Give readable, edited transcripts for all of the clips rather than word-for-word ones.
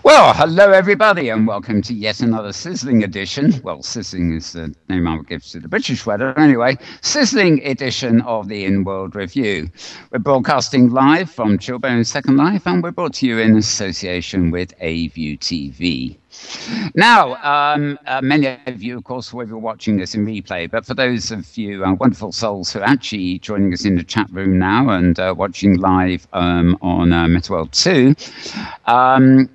Well, hello everybody, and welcome to yet another sizzling edition. Well, sizzling is the name I would give to the British weather. Anyway, sizzling edition of the Inworld Review. We're broadcasting live from Chillbone Second Life, and we're brought to you in association with AView TV. Now, many of you, of course, will be watching this in replay, but for those of you wonderful souls who are actually joining us in the chat room now and watching live on MetaVerse 2,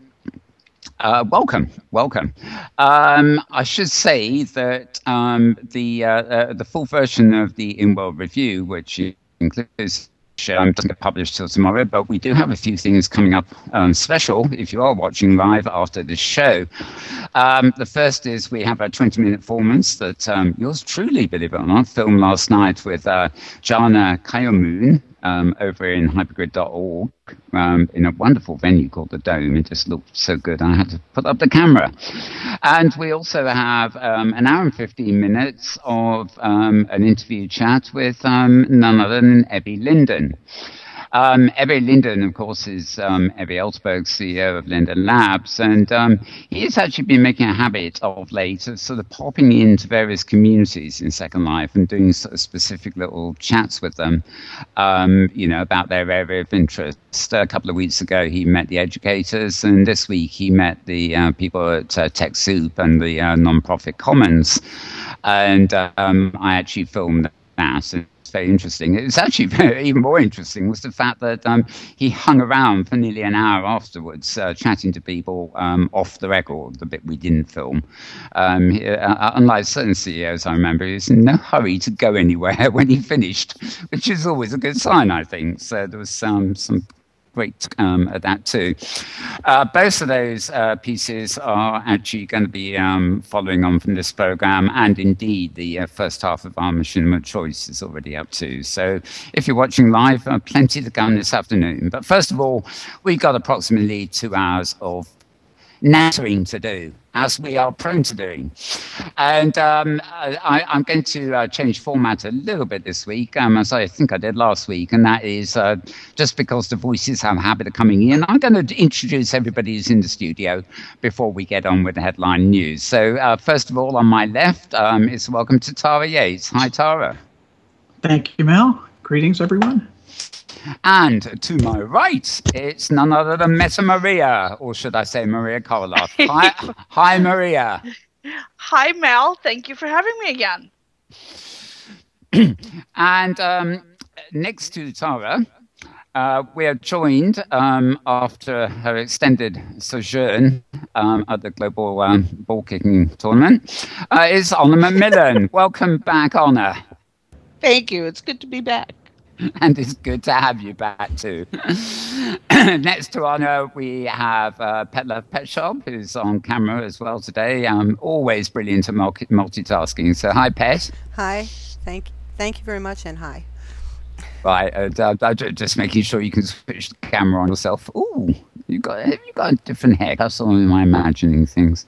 welcome. I should say that the full version of the Inworld Review, which includes doesn't get published till tomorrow, but we do have a few things coming up special if you are watching live after this show. The first is we have a 20-minute performance that yours truly, believe it or not, filmed last night with Jana Kayomoon over in hypergrid.org in a wonderful venue called The Dome. It just looked so good I had to put up the camera. And we also have an hour and 15 minutes of an interview chat with none other than Ebby Linden. Ebby Linden, of course, is Ebby Ellsberg, CEO of Linden Labs, and he's actually been making a habit of late of sort of popping into various communities in Second Life and doing sort of specific little chats with them, about their area of interest. A couple of weeks ago, he met the educators, and this week he met the people at TechSoup and the non-profit Commons, and I actually filmed that. Very interesting. It was actually even more interesting was the fact that he hung around for nearly an hour afterwards chatting to people off the record, the bit we didn't film. Unlike certain CEOs, I remember, he was in no hurry to go anywhere when he finished, which is always a good sign, I think. So there was some great at that too. Both of those pieces are actually going to be following on from this program, and indeed the first half of our Machinima Choice is already up too. So if you're watching live, plenty to come this afternoon. But first of all, we've got approximately 2 hours of nattering to do, as we are prone to doing. And I'm going to change format a little bit this week, as I think I did last week, and that is just because the voices have a habit of coming in. I'm going to introduce everybody who's in the studio before we get on with the headline news. So first of all, on my left, it's welcome to Tara Yates. Hi, Tara. Thank you, Mel. Greetings, everyone. And to my right, it's none other than Meta Maria, or should I say Maria Koloff. Hi, Maria. Hi, Mel. Thank you for having me again. And next to Tara, we are joined after her extended sojourn at the Global Ball Kicking Tournament, is Honor McMillan. Welcome back, Honor. Thank you. It's good to be back. And it's good to have you back too. Next to Honor, we have Petlove Petshop, who's on camera as well today. Always brilliant at multitasking. So hi, Pet. Hi. Thank you very much, and hi. Right, just making sure you can switch the camera on yourself. Ooh, have you got a different haircut? Or am I imagining things?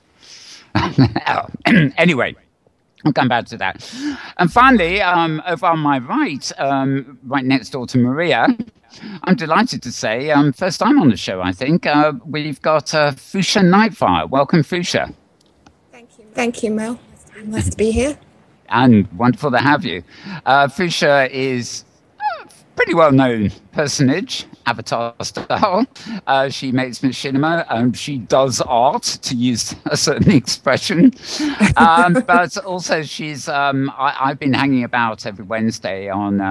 Anyway. I'll come back to that. And finally, over on my right, right next door to Maria, I'm delighted to say, first time on the show, I think, we've got Fuschia Nightfire. Welcome, Fuschia. Thank you, Mel. Nice to be here. And wonderful to have you. Fuschia is a pretty well-known personage, avatar style. She makes machinima. She does art, to use a certain expression. But also she's, I've been hanging about every Wednesday on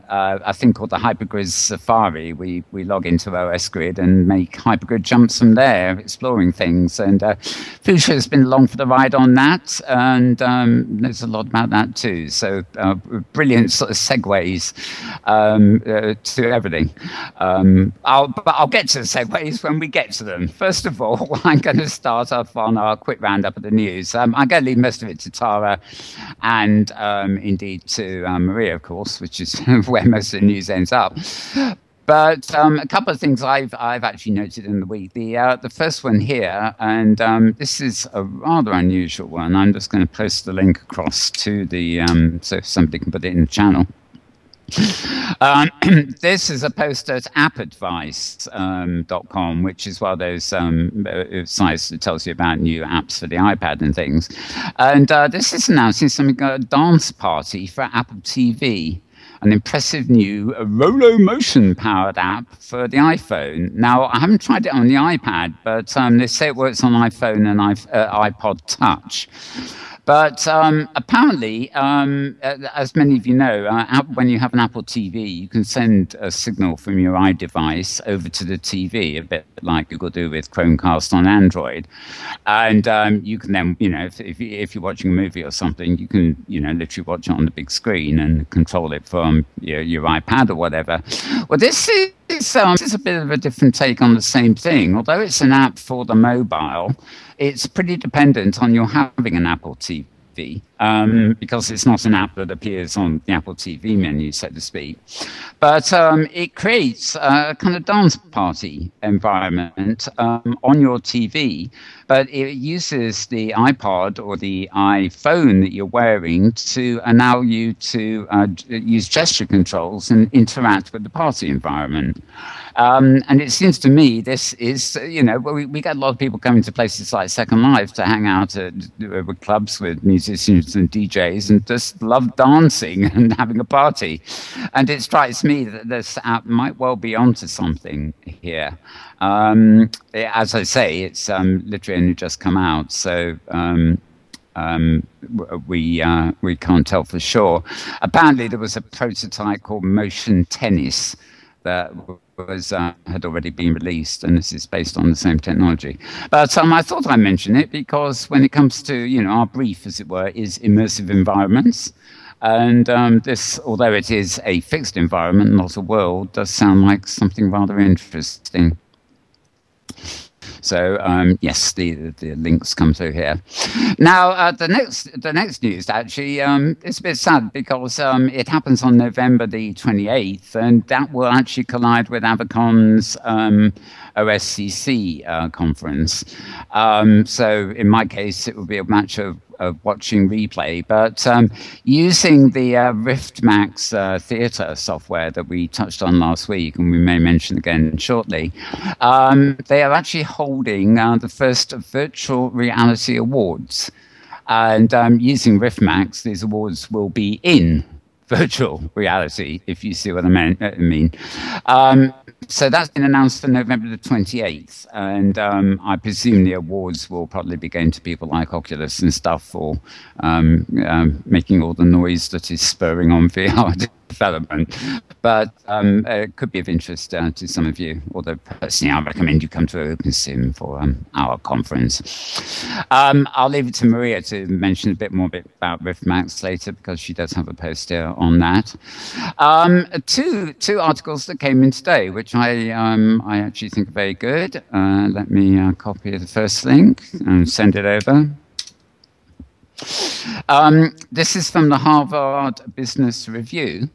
a thing called the Hypergrid Safari. We log into OS Grid and make hypergrid jumps from there, exploring things. And Fuschia has been along for the ride on that. And there's a lot about that too. So brilliant sort of segues to everything. I'll get to the segues when we get to them. First of all, I'm going to start off on our quick roundup of the news. I'm going to leave most of it to Tara and indeed to Maria, of course, which is where most of the news ends up. But a couple of things I've actually noted in the week. The first one here, and this is a rather unusual one. I'm just going to post the link across to the so somebody can put it in the channel. This is a post at appadvice.com, which is one of those sites that tells you about new apps for the iPad and things. And this is announcing something, a dance party for Apple TV. An impressive new Rolo Motion powered app for the iPhone. Now, I haven't tried it on the iPad, but they say it works on iPhone and iPod Touch. But apparently, as many of you know, when you have an Apple TV, you can send a signal from your iDevice over to the TV, a bit like Google do with Chromecast on Android. And you can then, if you're watching a movie or something, you can, literally watch it on the big screen and control it from your iPad or whatever. Well, this is a bit of a different take on the same thing. Although it's an app for the mobile, it's pretty dependent on your having an Apple TV. Because it's not an app that appears on the Apple TV menu, so to speak. But it creates a kind of dance party environment on your TV, but it uses the iPod or the iPhone that you're wearing to allow you to use gesture controls and interact with the party environment. And it seems to me this is, we get a lot of people coming to places like Second Life to hang out with clubs with musicians and DJs and just love dancing and having a party. And it strikes me that this app might well be onto something here. As I say, it's literally only just come out, so we can't tell for sure. Apparently, there was a prototype called Motion Tennis that had already been released, and this is based on the same technology. But I thought I'd mention it because when it comes to, our brief, as it were, is immersive environments. And this, although it is a fixed environment, not a world, does sound like something rather interesting. So yes, the links come through here. Now the next news actually is a bit sad because it happens on November the 28th, and that will actually collide with Avicom's OSCC conference. So in my case, it will be a match of watching replay, but using the Rift Max theatre software that we touched on last week, and we may mention again shortly, they are actually holding the first virtual reality awards. And using Rift Max, these awards will be in virtual reality, if you see what I mean. So that's been announced for November the 28th, and I presume the awards will probably be going to people like Oculus and stuff for making all the noise that is spurring on VR development. But it could be of interest to some of you, although personally I recommend you come to OpenSim for our conference. I'll leave it to Maria to mention a bit more about Rift Max later, because she does have a post here on that. Two articles that came in today, which I actually think are very good. Let me copy the first link and send it over. This is from the Harvard Business Review,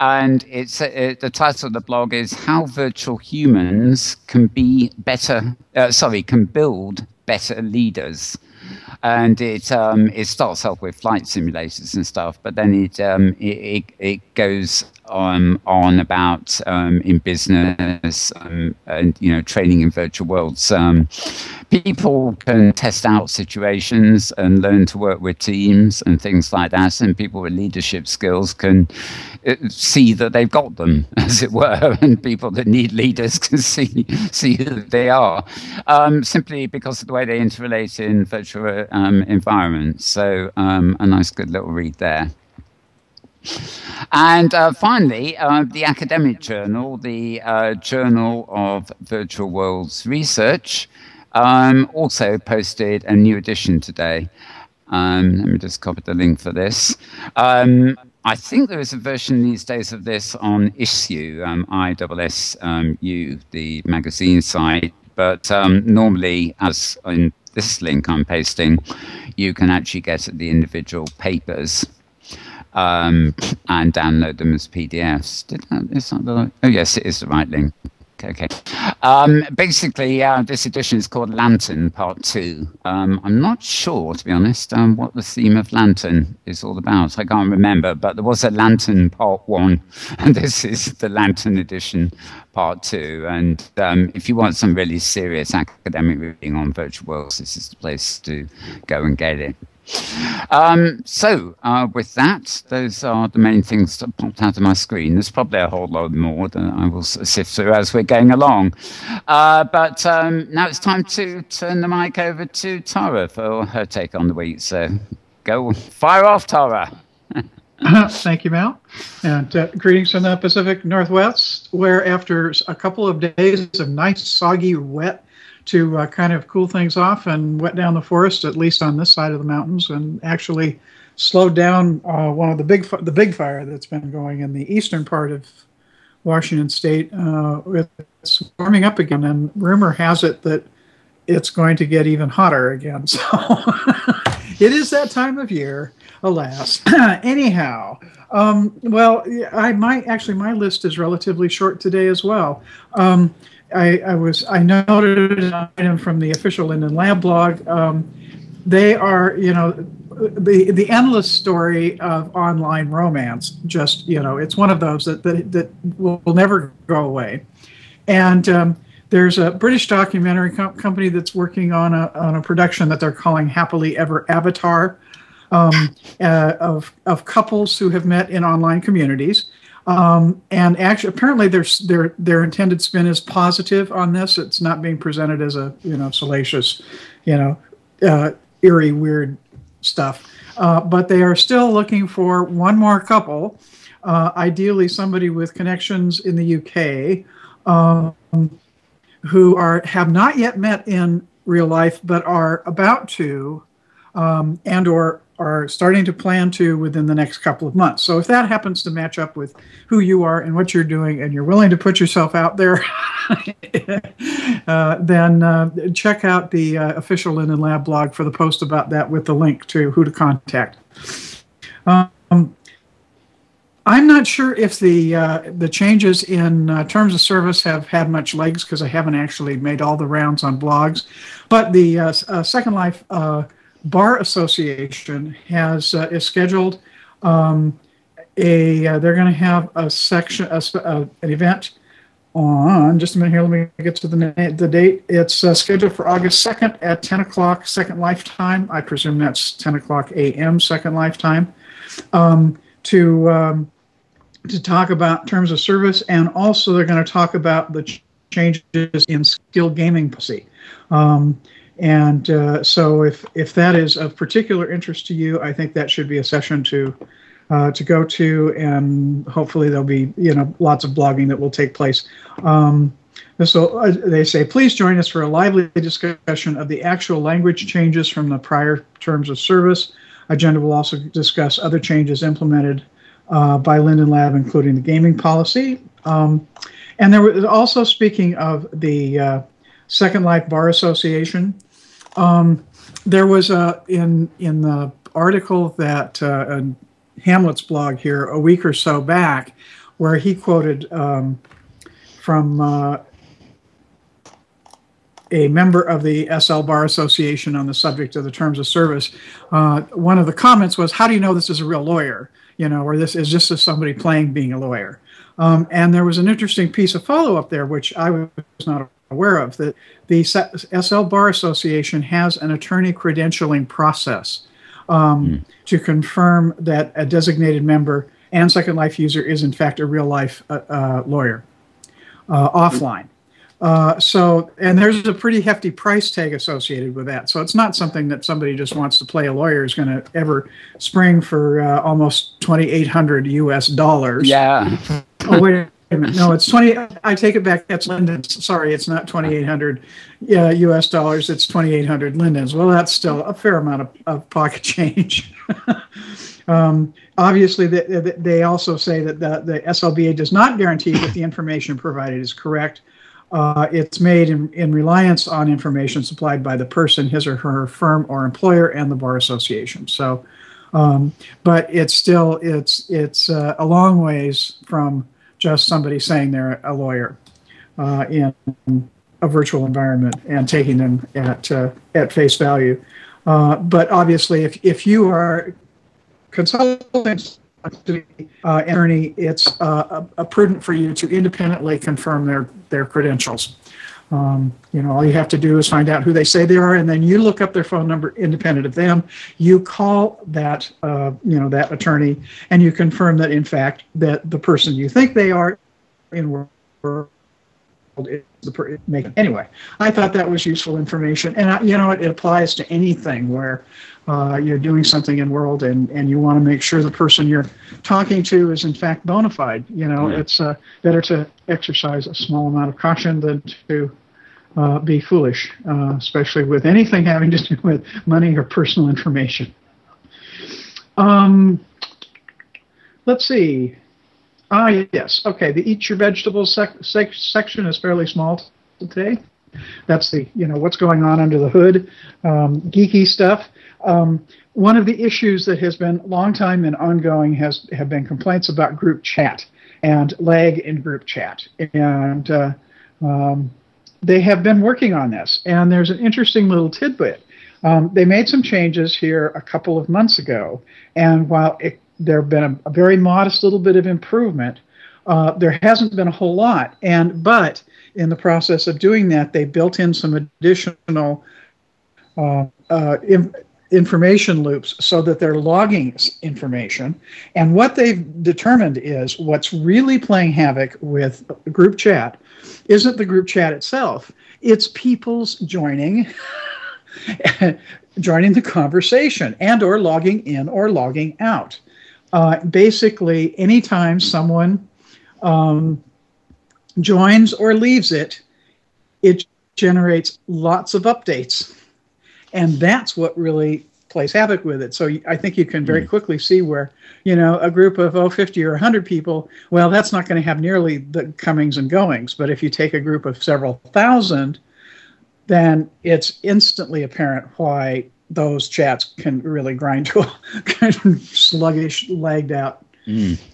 and the title of the blog is "How Virtual Humans Can Build Better Leaders." And it starts off with flight simulators and stuff, but then it goes on about in business and training in virtual worlds. People can test out situations and learn to work with teams and things like that, and people with leadership skills can see that they've got them, as it were, and people that need leaders can see who they are, simply because of the way they interrelate in virtual environments. So a nice good little read there. And finally, the academic journal, the Journal of Virtual Worlds Research, also posted a new edition today. Let me just copy the link for this. I think there is a version these days of this on Issue, ISSU, the magazine site. But normally, as in this link I'm pasting, you can actually get at the individual papers and download them as PDFs. Oh, yes, it is the right link. Okay. Basically, this edition is called Lantern Part 2. I'm not sure, to be honest, what the theme of Lantern is all about. I can't remember, but there was a Lantern Part 1, and this is the Lantern edition Part 2. And if you want some really serious academic reading on virtual worlds, this is the place to go and get it. With that, those are the main things that popped out of my screen. There's probably a whole load more that I will sift through as we're going along. But now it's time to turn the mic over to Tara for her take on the week. So go, fire off, Tara. Thank you, Mal. And greetings from the Pacific Northwest, where after a couple of days of nice, soggy, wet, to kind of cool things off and wet down the forest, at least on this side of the mountains, and actually slowed down one of the big fire that's been going in the eastern part of Washington State. It's warming up again, and rumor has it that it's going to get even hotter again. So it is that time of year, alas. Anyhow, well, my list is relatively short today as well. I noted an item from the official Linden Lab blog. They are, the endless story of online romance. Just, it's one of those that will never go away. And there's a British documentary company that's working on a production that they're calling Happily Ever Avatar, of couples who have met in online communities. And actually, apparently, their intended spin is positive on this. It's not being presented as a salacious, eerie, weird stuff. But they are still looking for one more couple, ideally somebody with connections in the UK, who have not yet met in real life, but are about to, and/or are starting to plan to within the next couple of months. So if that happens to match up with who you are and what you're doing, and you're willing to put yourself out there, then check out the official Linden Lab blog for the post about that with the link to who to contact. I'm not sure if the changes in terms of service have had much legs, because I haven't actually made all the rounds on blogs, but the Second Life Bar Association is scheduled they're going to have a section, an event on, just a minute here, let me get to the date. It's scheduled for August 2nd at 10 o'clock Second Life time. I presume that's 10 o'clock a.m. Second Life time, to talk about terms of service, and also they're going to talk about the changes in skill gaming policy. So if that is of particular interest to you, I think that should be a session to go to, and hopefully there'll be lots of blogging that will take place. So they say, please join us for a lively discussion of the actual language changes from the prior terms of service. Agenda will also discuss other changes implemented by Linden Lab, including the gaming policy. And there was also, speaking of the Second Life Bar Association, there was in the article that Hamlet's blog here a week or so back, where he quoted from a member of the SL Bar Association on the subject of the terms of service. One of the comments was, how do you know this is a real lawyer? Or this is just somebody playing being a lawyer. And there was an interesting piece of follow-up there, which I was not aware of, that the SL Bar Association has an attorney credentialing process to confirm that a designated member and Second Life user is in fact a real life lawyer offline. And there's a pretty hefty price tag associated with that. So it's not something that somebody just wants to play a lawyer is going to ever spring for almost $2,800 US. Yeah. Oh, wait a minute. No, it's 20. I take it back. That's Linden's. Sorry, it's not 2,800 US dollars. It's 2,800 Linden's. Well, that's still a fair amount of pocket change. Obviously, they also say that the SLBA does not guarantee that the information provided is correct. It's made in reliance on information supplied by the person, his or her firm or employer, and the Bar Association. So, but it's still, it's a long ways from just somebody saying they're a lawyer. in a virtual environment and taking them at face value. But obviously, if you are consulting attorney, it's prudent for you to independently confirm their credentials. All you have to do is find out who they say they are, and then you look up their phone number independent of them. You call that that attorney, and you confirm that in fact that the person you think they are in world is anyway. I thought that was useful information, and it applies to anything where you're doing something in world and you want to make sure the person you're talking to is in fact bona fide. It's better to exercise a small amount of caution than to be foolish, especially with anything having to do with money or personal information. Let's see. Yes. Okay. The Eat Your Vegetables section is fairly small today. That's the, what's going on under the hood, geeky stuff. One of the issues that has been long time and ongoing have been complaints about group chat and lag in group chat. And they have been working on this. And there's an interesting little tidbit. They made some changes here a couple of months ago. And while there have been a very modest little bit of improvement, there hasn't been a whole lot. But in the process of doing that, they built in some additional information loops so that they're logging information. And what they've determined is what's really playing havoc with group chat isn't the group chat itself. It's people's joining the conversation and or logging in or logging out. Basically, anytime someone joins or leaves it, it generates lots of updates. And that's what really plays havoc with it. So I think you can very quickly see where, a group of 50 or 100 people, well, that's not going to have nearly the comings and goings. But if you take a group of several thousand, then it's instantly apparent why those chats can really grind to a kind of sluggish, lagged out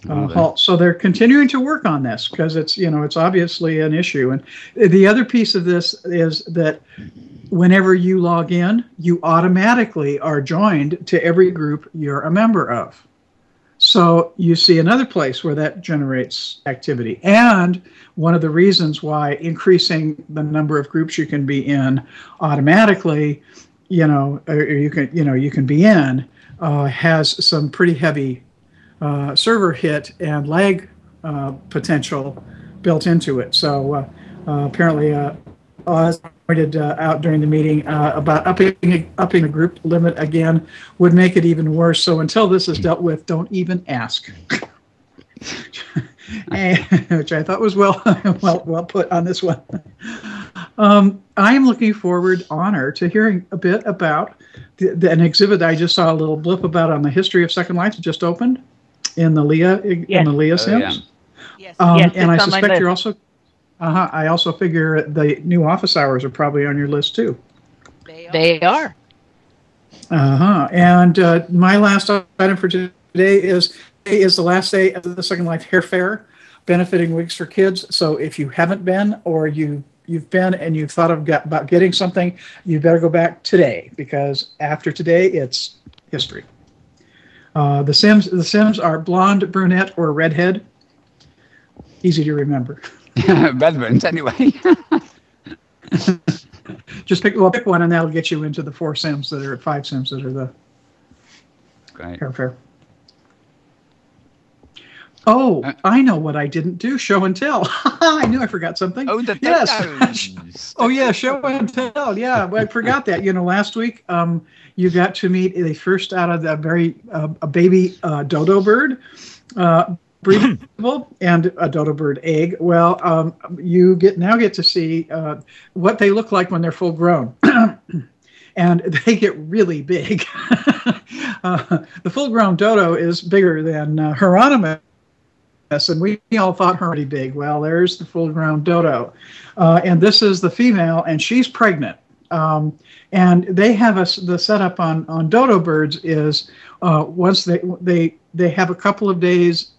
halt. So they're continuing to work on this because it's obviously an issue. And the other piece of this is that whenever you log in, you automatically are joined to every group you're a member of. So you see another place where that generates activity. And one of the reasons why increasing the number of groups you can be in automatically, or you can be in, has some pretty heavy server hit and lag potential built into it. So apparently, Oz pointed out during the meeting about upping the group limit again would make it even worse. So until this is dealt with, don't even ask. Which I thought was well put on this one. I am looking forward, honor, to hearing a bit about an exhibit I just saw a little blip about on the history of Second Life. It just opened in the Leah Sims. Yes. And I suspect you're also. I also figure the new office hours are probably on your list too. They are. And my last item for today is the last day of the Second Life Hair Fair, benefiting Wigs for Kids. So if you haven't been, or you've been and you've thought about getting something, you better go back today, because after today it's history. The Sims are blonde, brunette, or redhead. Easy to remember. Relevant anyway. Just pick one, and that'll get you into the 5 Sims that are the Hair Fair. Oh, I know what I didn't do. Show and tell. I knew I forgot something. Oh, the yes. Oh, yeah, show and tell. Yeah, I forgot that. Last week you got to meet the first out of the a baby dodo bird. Breathable and a dodo bird egg. Well, you now get to see what they look like when they're full grown. And they get really big. The full-grown dodo is bigger than Hieronymus, and we all thought her pretty big. Well, there's the full-grown dodo. And this is the female, and she's pregnant. And they have the setup on dodo birds is once they have a couple of days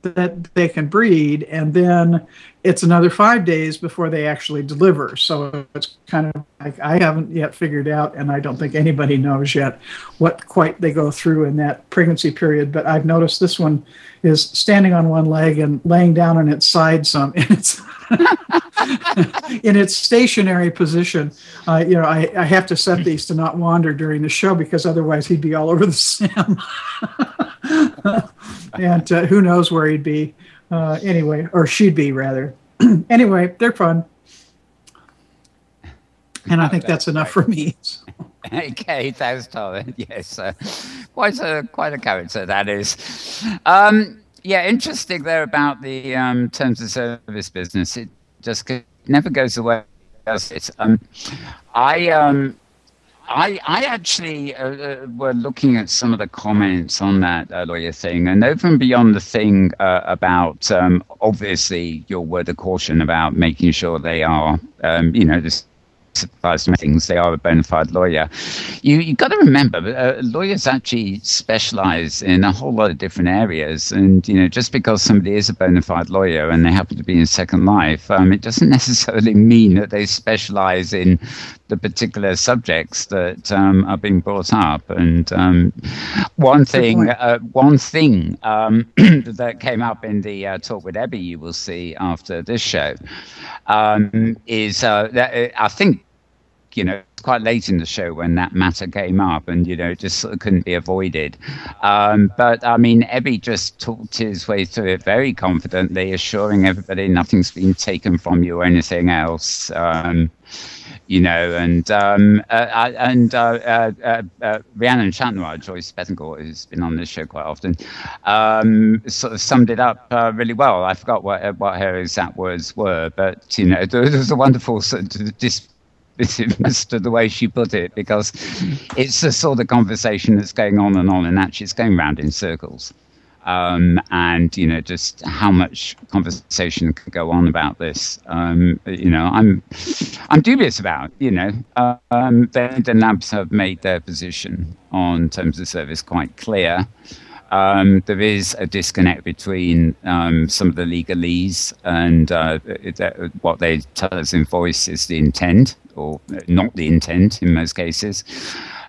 that they can breed, and then it's another 5 days before they actually deliver. So it's kind of like I haven't yet figured out, and I don't think anybody knows yet what quite they go through in that pregnancy period. But I've noticed this one is standing on one leg and laying down on its side some in its in its stationary position. I have to set these to not wander during the show because otherwise he'd be all over the sim. And who knows where he'd be anyway, or she'd be rather. Anyway, they're fun. And I think that's enough for me. So. Okay, thanks, Tom. Yes, quite a character that is. Yeah, interesting there about the terms of service business. It just never goes away, does it? I actually were looking at some of the comments on that lawyer thing, and over and beyond the thing about obviously your word of caution about making sure they are, this applies to things, they are a bona fide lawyer. You've got to remember, lawyers actually specialize in a whole lot of different areas, and just because somebody is a bona fide lawyer and they happen to be in Second Life, it doesn't necessarily mean that they specialize in the particular subjects that are being brought up. And one thing that came up in the talk with Ebby, you will see after this show, is that I think, quite late in the show when that matter came up, and it just sort of couldn't be avoided. But I mean, Ebby just talked his way through it very confidently, assuring everybody nothing's been taken from you or anything else. Rhiannon Chatnoir, Joyce Bettencourt, who's been on this show quite often, sort of summed it up really well. I forgot what her exact words were, but there was a wonderful sort of dismissiveness to the way she put it, because it's the sort of conversation that's going on, and actually it's going round in circles. And just how much conversation can go on about this. I'm dubious about. The labs have made their position on terms of service quite clear. There is a disconnect between some of the legalese and what they tell us in voice is the intent, or not the intent in most cases.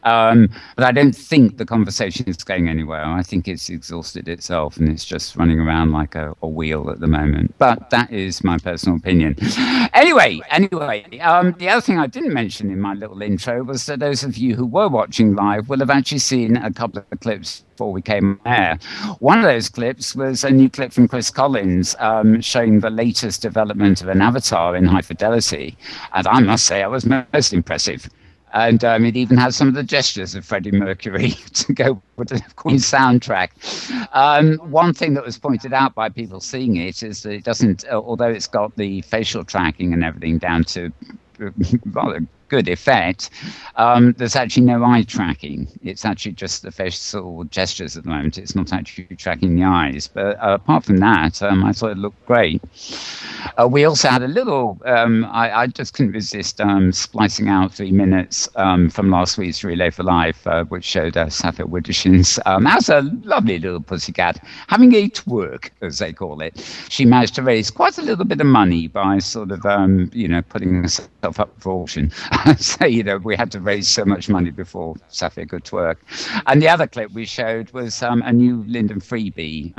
But I don't think the conversation is going anywhere. I think it's exhausted itself and it's just running around like a wheel at the moment. But that is my personal opinion. Anyway, the other thing I didn't mention in my little intro was that those of you who were watching live will have actually seen a couple of clips before we came on air. One of those clips was a new clip from Chris Collins showing the latest development of an avatar in high fidelity. And I must say, I was most impressive. And it even has some of the gestures of Freddie Mercury to go with the Queen soundtrack. One thing that was pointed out by people seeing it is that it doesn't, although it's got the facial tracking and everything down to rather good effect, there's actually no eye tracking. It's actually just the facial gestures at the moment. It's not actually tracking the eyes. But apart from that, I thought it looked great. We also had a little, I just couldn't resist splicing out 3 minutes from last week's Relay for Life, which showed Sapphire Woodishin's as a lovely little pussycat having a twerk, as they call it. She managed to raise quite a little bit of money by sort of, putting herself up for auction. So, we had to raise so much money before Sapphire could twerk. And the other clip we showed was a new Linden freebie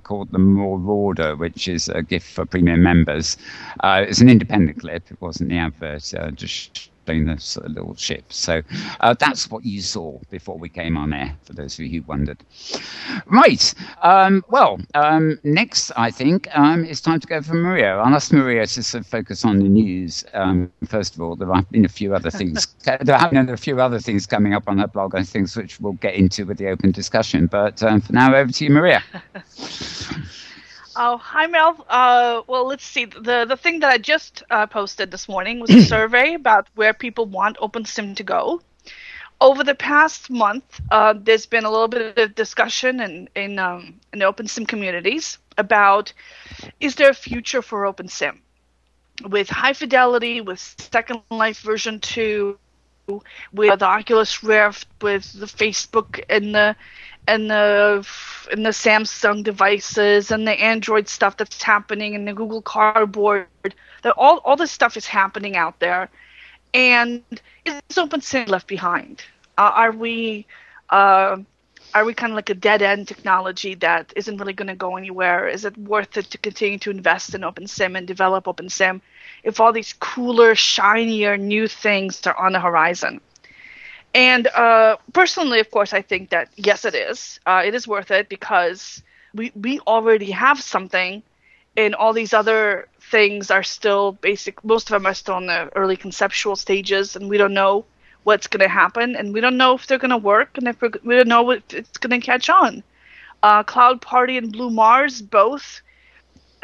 called the Marauder, which is a gift for premium members. It's an independent clip. It wasn't the advert, just showing the sort of little ship. So that's what you saw before we came on air, for those of you who wondered. Right. Next, I think, it's time to go for Maria. I'll ask Maria to sort of focus on the news. First of all, there have been a few other things. There have been a few other things coming up on her blog, and things which we'll get into with the open discussion. But for now, over to you, Maria. Oh, hi, Mel. Well, let's see. The thing that I just posted this morning was a survey about where people want OpenSim to go. Over the past month, there's been a little bit of discussion in the OpenSim communities about, is there a future for OpenSim? With high fidelity, with Second Life version 2, with the Oculus Rift, with the Facebook and the stuff in the Samsung devices and the Android stuff that's happening in the Google Cardboard. All this stuff is happening out there. And is OpenSim left behind? Are we kind of like a dead-end technology that isn't really going to go anywhere? Is it worth it to continue to invest in OpenSim and develop OpenSim if all these cooler, shinier, new things are on the horizon? And personally, of course, I think that, yes, it is. It is worth it because we already have something, and all these other things are still basic. Most of them are still in the early conceptual stages, and we don't know what's going to happen, and we don't know if they're going to work, and we don't know if it's going to catch on. Cloud Party and Blue Mars both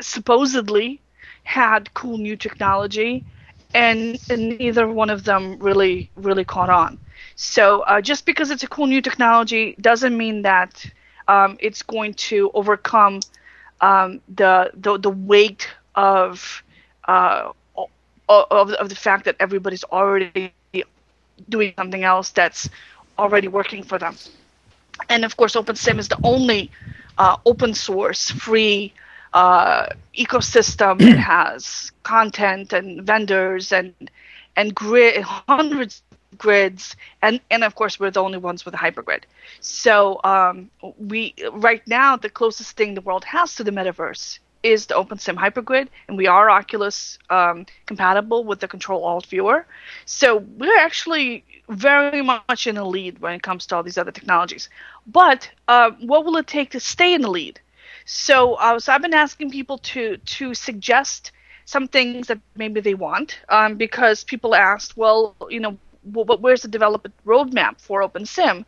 supposedly had cool new technology, and neither one of them really caught on. So just because it's a cool new technology doesn't mean that it's going to overcome the weight of the fact that everybody's already doing something else that's already working for them. And of course, OpenSim is the only open source, free ecosystem that has content and vendors and hundreds of grids, and of course we're the only ones with a hypergrid. So we right now the closest thing the world has to the metaverse is the OpenSim hypergrid, and we are Oculus compatible with the Control Alt viewer. So we're actually very much in the lead when it comes to all these other technologies. But what will it take to stay in the lead? So I've been asking people to suggest some things that maybe they want, because people asked, well, where's the development roadmap for OpenSim?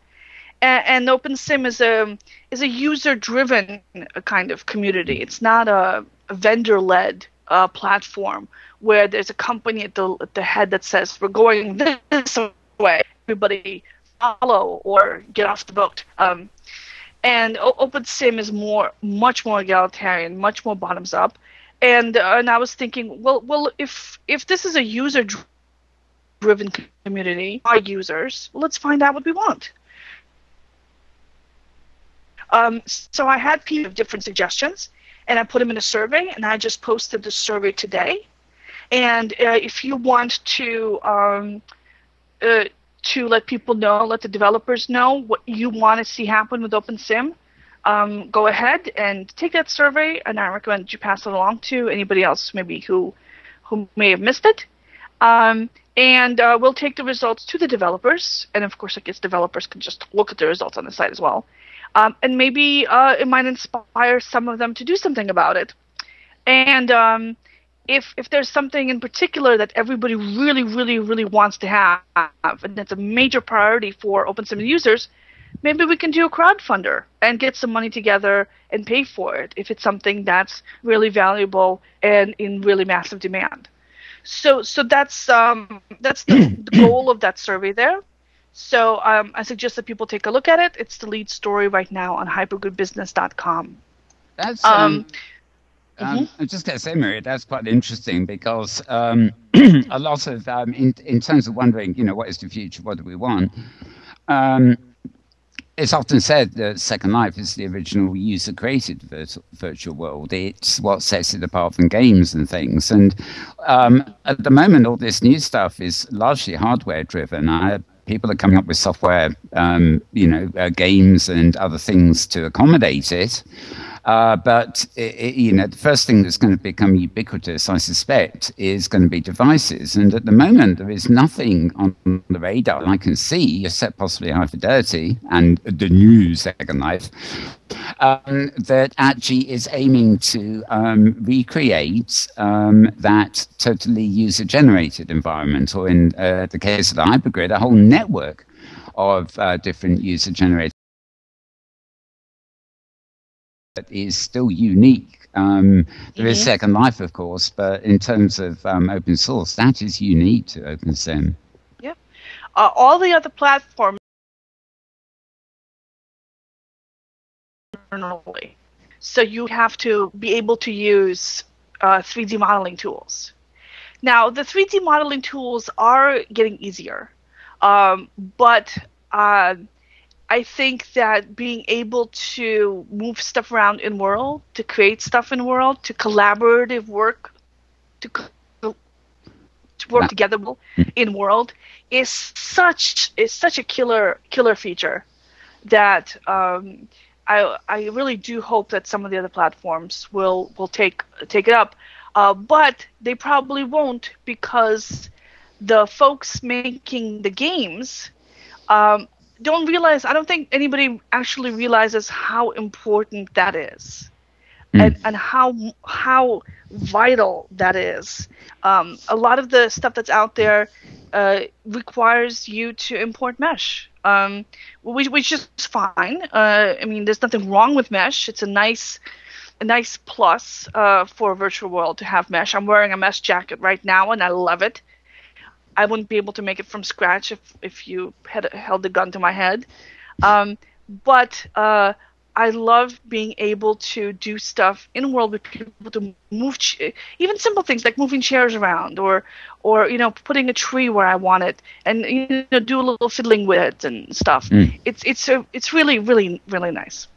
And OpenSim is a user-driven kind of community. It's not a vendor-led platform where there's a company at the head that says we're going this way, everybody follow or get off the boat. And OpenSim is much more egalitarian, much more bottoms up. And I was thinking, well, if this is a user-driven community, our users, let's find out what we want. So I had people with different suggestions, and I put them in a survey, and I just posted the survey today. And if you want to let people know, let the developers know what you want to see happen with OpenSim, go ahead and take that survey, and I recommend you pass it along to anybody else maybe who may have missed it. And we'll take the results to the developers, and of course I guess developers can just look at the results on the site as well. And maybe it might inspire some of them to do something about it. And if there's something in particular that everybody really wants to have, and that's a major priority for OpenSim users, maybe we can do a crowdfunder and get some money together and pay for it if it's something that's really valuable and in really massive demand. So that's the goal of that survey there. So I suggest that people take a look at it. It's the lead story right now on hypergoodbusiness.com. That's I'm just going to say, Maria, that's quite interesting because a lot of in terms of wondering, what is the future, what do we want? It's often said that Second Life is the original user-created virtual world. It's what sets it apart from games and things. And at the moment, all this new stuff is largely hardware-driven. People are coming up with software, games and other things to accommodate it. But the first thing that's going to become ubiquitous, I suspect, is going to be devices. And at the moment, there is nothing on the radar I can see, except possibly High Fidelity and the new Second Life, that actually is aiming to recreate that totally user-generated environment, or in the case of the hypergrid, a whole network of different user-generated that is still unique. There is Second Life, of course, but in terms of open source, that is unique to OpenSim. Yeah. All the other platforms internally. So you have to be able to use 3D modeling tools. Now, the 3D modeling tools are getting easier, but I I think that being able to move stuff around in world, to create stuff in world, to collaborative work, to work together in world is such a killer feature that I really do hope that some of the other platforms will take it up, but they probably won't, because the folks making the games don't realize. I don't think anybody actually realizes how important that is. And how vital that is. A lot of the stuff that's out there requires you to import mesh, which is fine. I mean, there's nothing wrong with mesh. It's a nice plus for a virtual world to have mesh. I'm wearing a mesh jacket right now, and I love it. I wouldn't be able to make it from scratch if you had held the gun to my head. But I love being able to do stuff in world with people, to move even simple things like moving chairs around, or putting a tree where I want it, and do a little fiddling with it and stuff. It's really, really, really nice.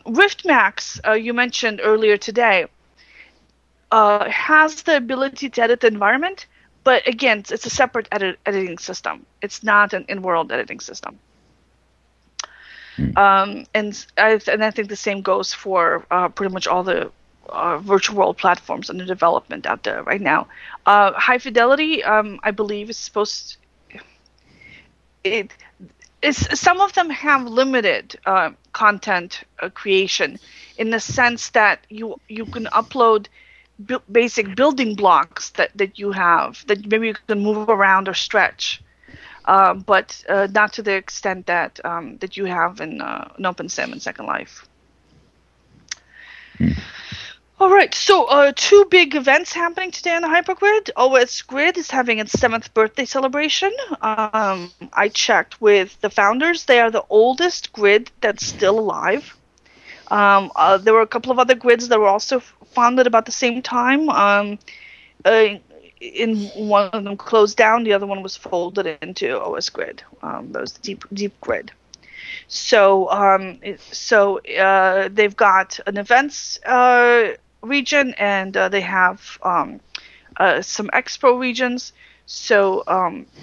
Rift Max, you mentioned earlier today, has the ability to edit the environment, but again, it's a separate editing system. It's not an in-world editing system. And I think the same goes for pretty much all the virtual world platforms under development out there right now. High Fidelity, I believe, is supposed. Some of them have limited content creation, in the sense that you can upload basic building blocks that you have, that maybe you can move around or stretch. But not to the extent that that you have in OpenSim and Second Life. All right, so two big events happening today on the Hypergrid. OS Grid is having its 7th birthday celebration. I checked with the founders. They are the oldest grid that's still alive. There were a couple of other grids that were also founded about the same time. In one of them closed down, the other one was folded into OS Grid. That was the deep grid. So they've got an events region, and they have some expo regions. So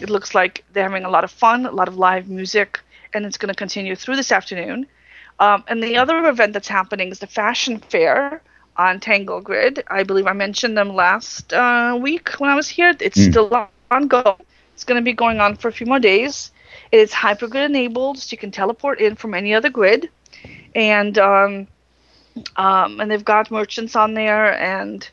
it looks like they're having a lot of fun, a lot of live music, and it's going to continue through this afternoon. And the other event that's happening is the Fashion Fair on Tangle Grid. I believe I mentioned them last week when I was here. It's still ongoing. It's going to be going on for a few more days. It is Hypergrid enabled, so you can teleport in from any other grid, and they've got merchants on there, and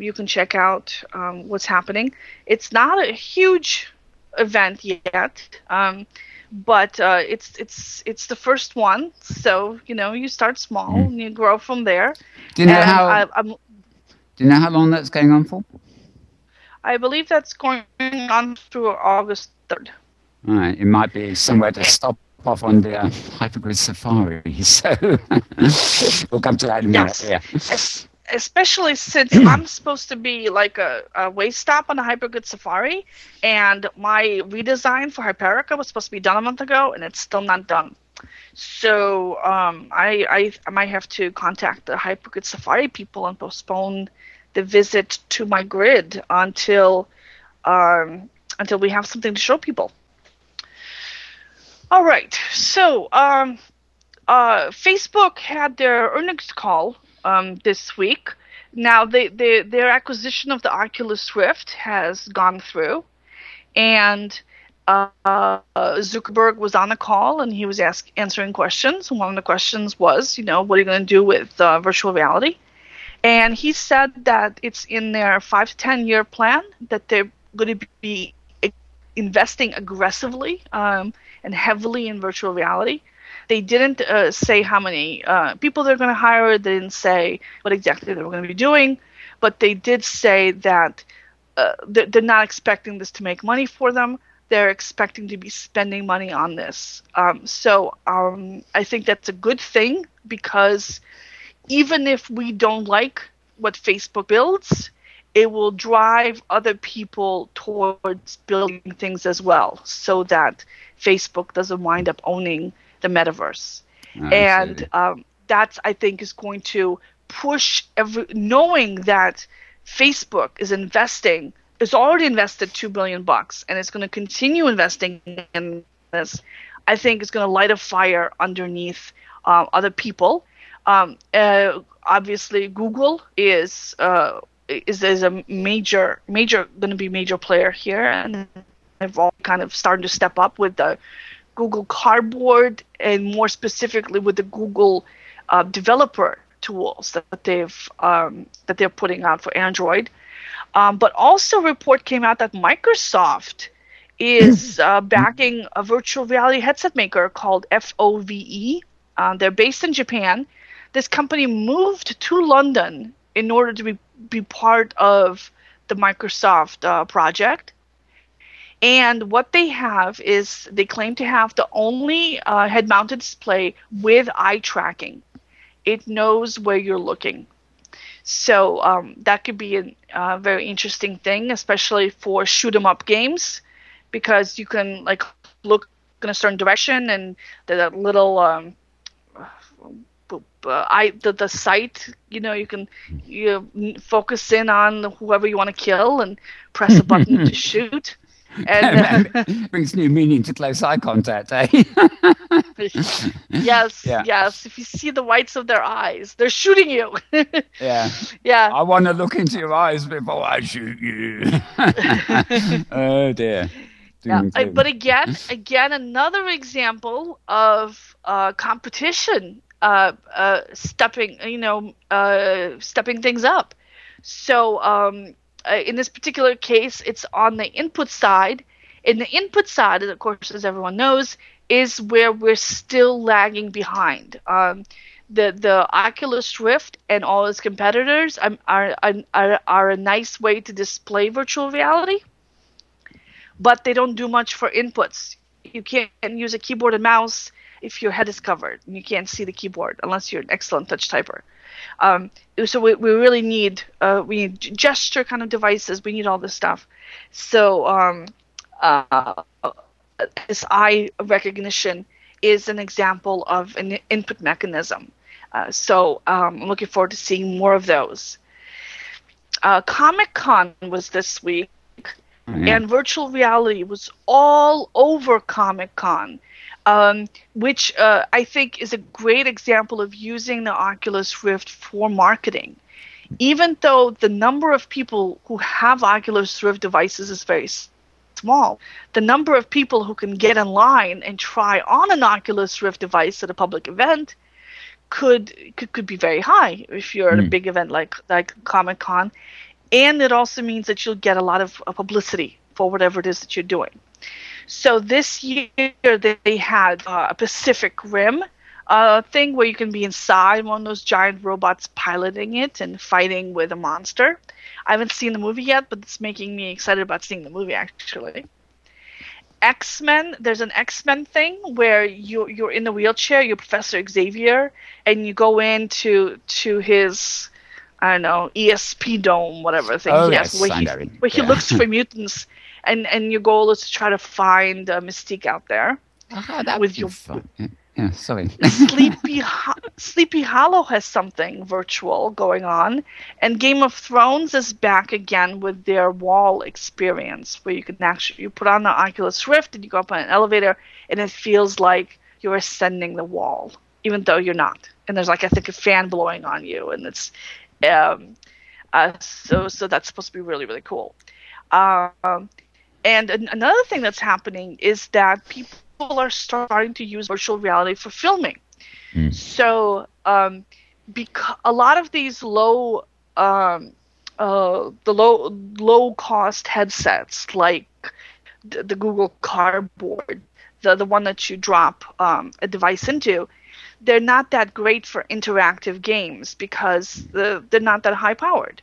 you can check out what's happening. It's not a huge event yet, but it's the first one, so you start small and you grow from there. Do you know how long that's going on for? I believe that's going on through August 3rd. All right, it might be somewhere to stop off on the Hypergrid Safari, so we'll come to that in a minute. Yeah. Especially since I'm supposed to be like a way stop on the Hypergrid Safari, and my redesign for Hyperica was supposed to be done a month ago, and it's still not done. So I might have to contact the Hypergrid Safari people and postpone the visit to my grid until we have something to show people. All right, so Facebook had their earnings call this week. Now, their acquisition of the Oculus Rift has gone through, and Zuckerberg was on the call, and he was answering questions. And one of the questions was, what are you going to do with virtual reality? And he said that it's in their 5 to 10 year plan that they're going to be investing aggressively and heavily in virtual reality. They didn't say how many people they're going to hire. They didn't say what exactly they were going to be doing, but they did say that they're not expecting this to make money for them. They're expecting to be spending money on this. So I think that's a good thing, because even if we don't like what Facebook builds, it will drive other people towards building things as well, so that Facebook doesn't wind up owning the metaverse. And that's, I think, is going to push knowing that Facebook is already invested $2 billion, and it's going to continue investing in this. I think it's going to light a fire underneath other people. Obviously, Google is a major going to be major player here, and they've all kind of started to step up with the Google Cardboard, and more specifically with the Google developer tools that they're putting out for Android. But also, a report came out that Microsoft is backing a virtual reality headset maker called FOVE. They're based in Japan. This company moved to London in order to be part of the Microsoft project. And what they have is, they claim to have the only head-mounted display with eye tracking. It knows where you're looking. So that could be a very interesting thing, especially for shoot-'em-up games, because you can look in a certain direction, and that little the sight, you can focus in on whoever you want to kill and press a button to shoot. And brings new meaning to close eye contact, eh? Yes. If you see the whites of their eyes, they're shooting you. Yeah. I want to look into your eyes before I shoot you. Oh dear. But again, another example of competition stepping things up. So in this particular case, it's on the input side. And the input side, of course, as everyone knows, is where we're still lagging behind. The Oculus Rift and all its competitors are a nice way to display virtual reality, but they don't do much for inputs. You can't use a keyboard and mouse if your head is covered, and you can't see the keyboard unless you're an excellent touch typer. So we really need gesture kind of devices. We need all this stuff. So this eye recognition is an example of an input mechanism. So I'm looking forward to seeing more of those. Comic-Con was this week, and virtual reality was all over Comic-Con. Which I think is a great example of using the Oculus Rift for marketing. Even though the number of people who have Oculus Rift devices is very small, the number of people who can get in line and try on an Oculus Rift device at a public event could be very high if you're at a big event like Comic-Con. And it also means that you'll get a lot of publicity for whatever it is that you're doing. So this year they had a Pacific Rim thing where you can be inside one of those giant robots piloting it and fighting with a monster. I haven't seen the movie yet, but it's making me excited about seeing the movie, actually. X-Men, there's an X-Men thing where you're in the wheelchair, you're Professor Xavier, and you go into his, I don't know, ESP dome, whatever thing he has, where he looks for mutants. And your goal is to try to find Mystique out there. That with your fun. Yeah, sorry. Sleepy Hollow has something virtual going on, and Game of Thrones is back again with their wall experience, where you can you put on the Oculus Rift and you go up on an elevator, and it feels like you're ascending the wall, even though you're not. And there's I think a fan blowing on you, and it's so that's supposed to be really, really cool. And another thing that's happening is that people are starting to use virtual reality for filming. So because a lot of these low cost headsets, like the Google Cardboard, the one that you drop a device into, they're not that great for interactive games because they're not that high powered.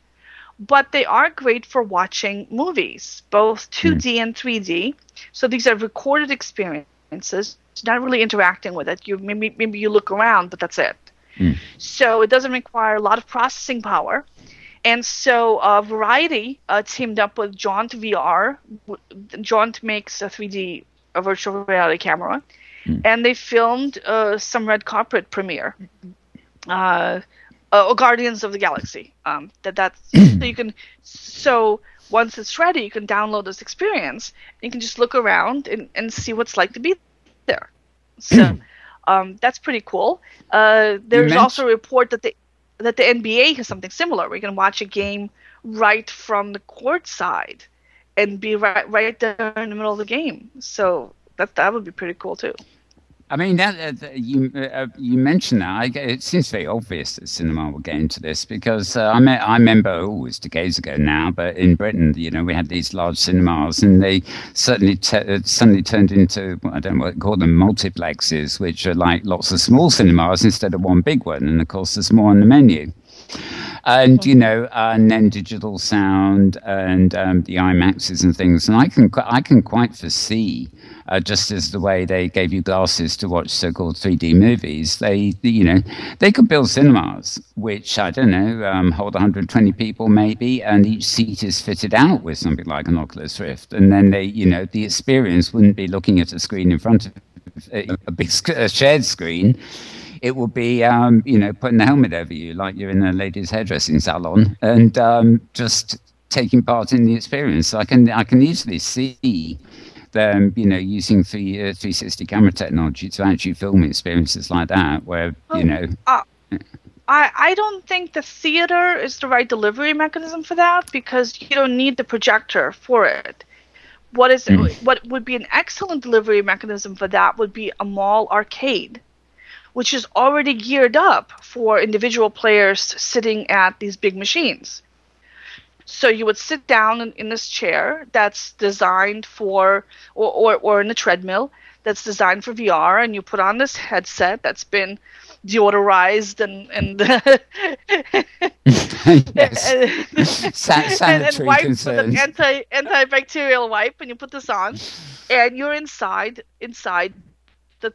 But they are great for watching movies, both 2D and 3D. So these are recorded experiences, not really interacting with it. Maybe you look around, but that's it. So it doesn't require a lot of processing power. And so Variety teamed up with Jaunt VR. Jaunt makes a 3D virtual reality camera, and they filmed some red carpet premiere. Guardians of the Galaxy. So once it's ready, you can download this experience. You can just look around and see what it's like to be there. So that's pretty cool. There's also a report that the NBA has something similar, where you can watch a game right from the court side and be right there in the middle of the game. So that would be pretty cool too. I mean, you mentioned that. It seems very obvious that cinema will get into this, because I remember, it was decades ago now, but in Britain, we had these large cinemas, and they certainly suddenly turned into, I don't know what to call them, multiplexes, which are like lots of small cinemas instead of one big one. And of course, there's more on the menu. And and then digital sound and the IMAXs and things, and I can quite foresee, just as the way they gave you glasses to watch so-called 3D movies, they could build cinemas which, I don't know, hold 120 people maybe, and each seat is fitted out with something like an Oculus Rift, and then the experience wouldn't be looking at a screen in front of a big shared screen. It will be, putting the helmet over you like you're in a ladies' hairdressing salon, and just taking part in the experience. So I can easily see them, using 360 camera technology to actually film experiences like that, where I don't think the theater is the right delivery mechanism for that, because you don't need the projector for it. What would be an excellent delivery mechanism for that would be a mall arcade, which is already geared up for individual players sitting at these big machines. So you would sit down in this chair that's designed for, or in a treadmill that's designed for VR, and you put on this headset that's been deodorized and sanitary wiped concerns. with an antibacterial wipe, and you put this on, and you're inside the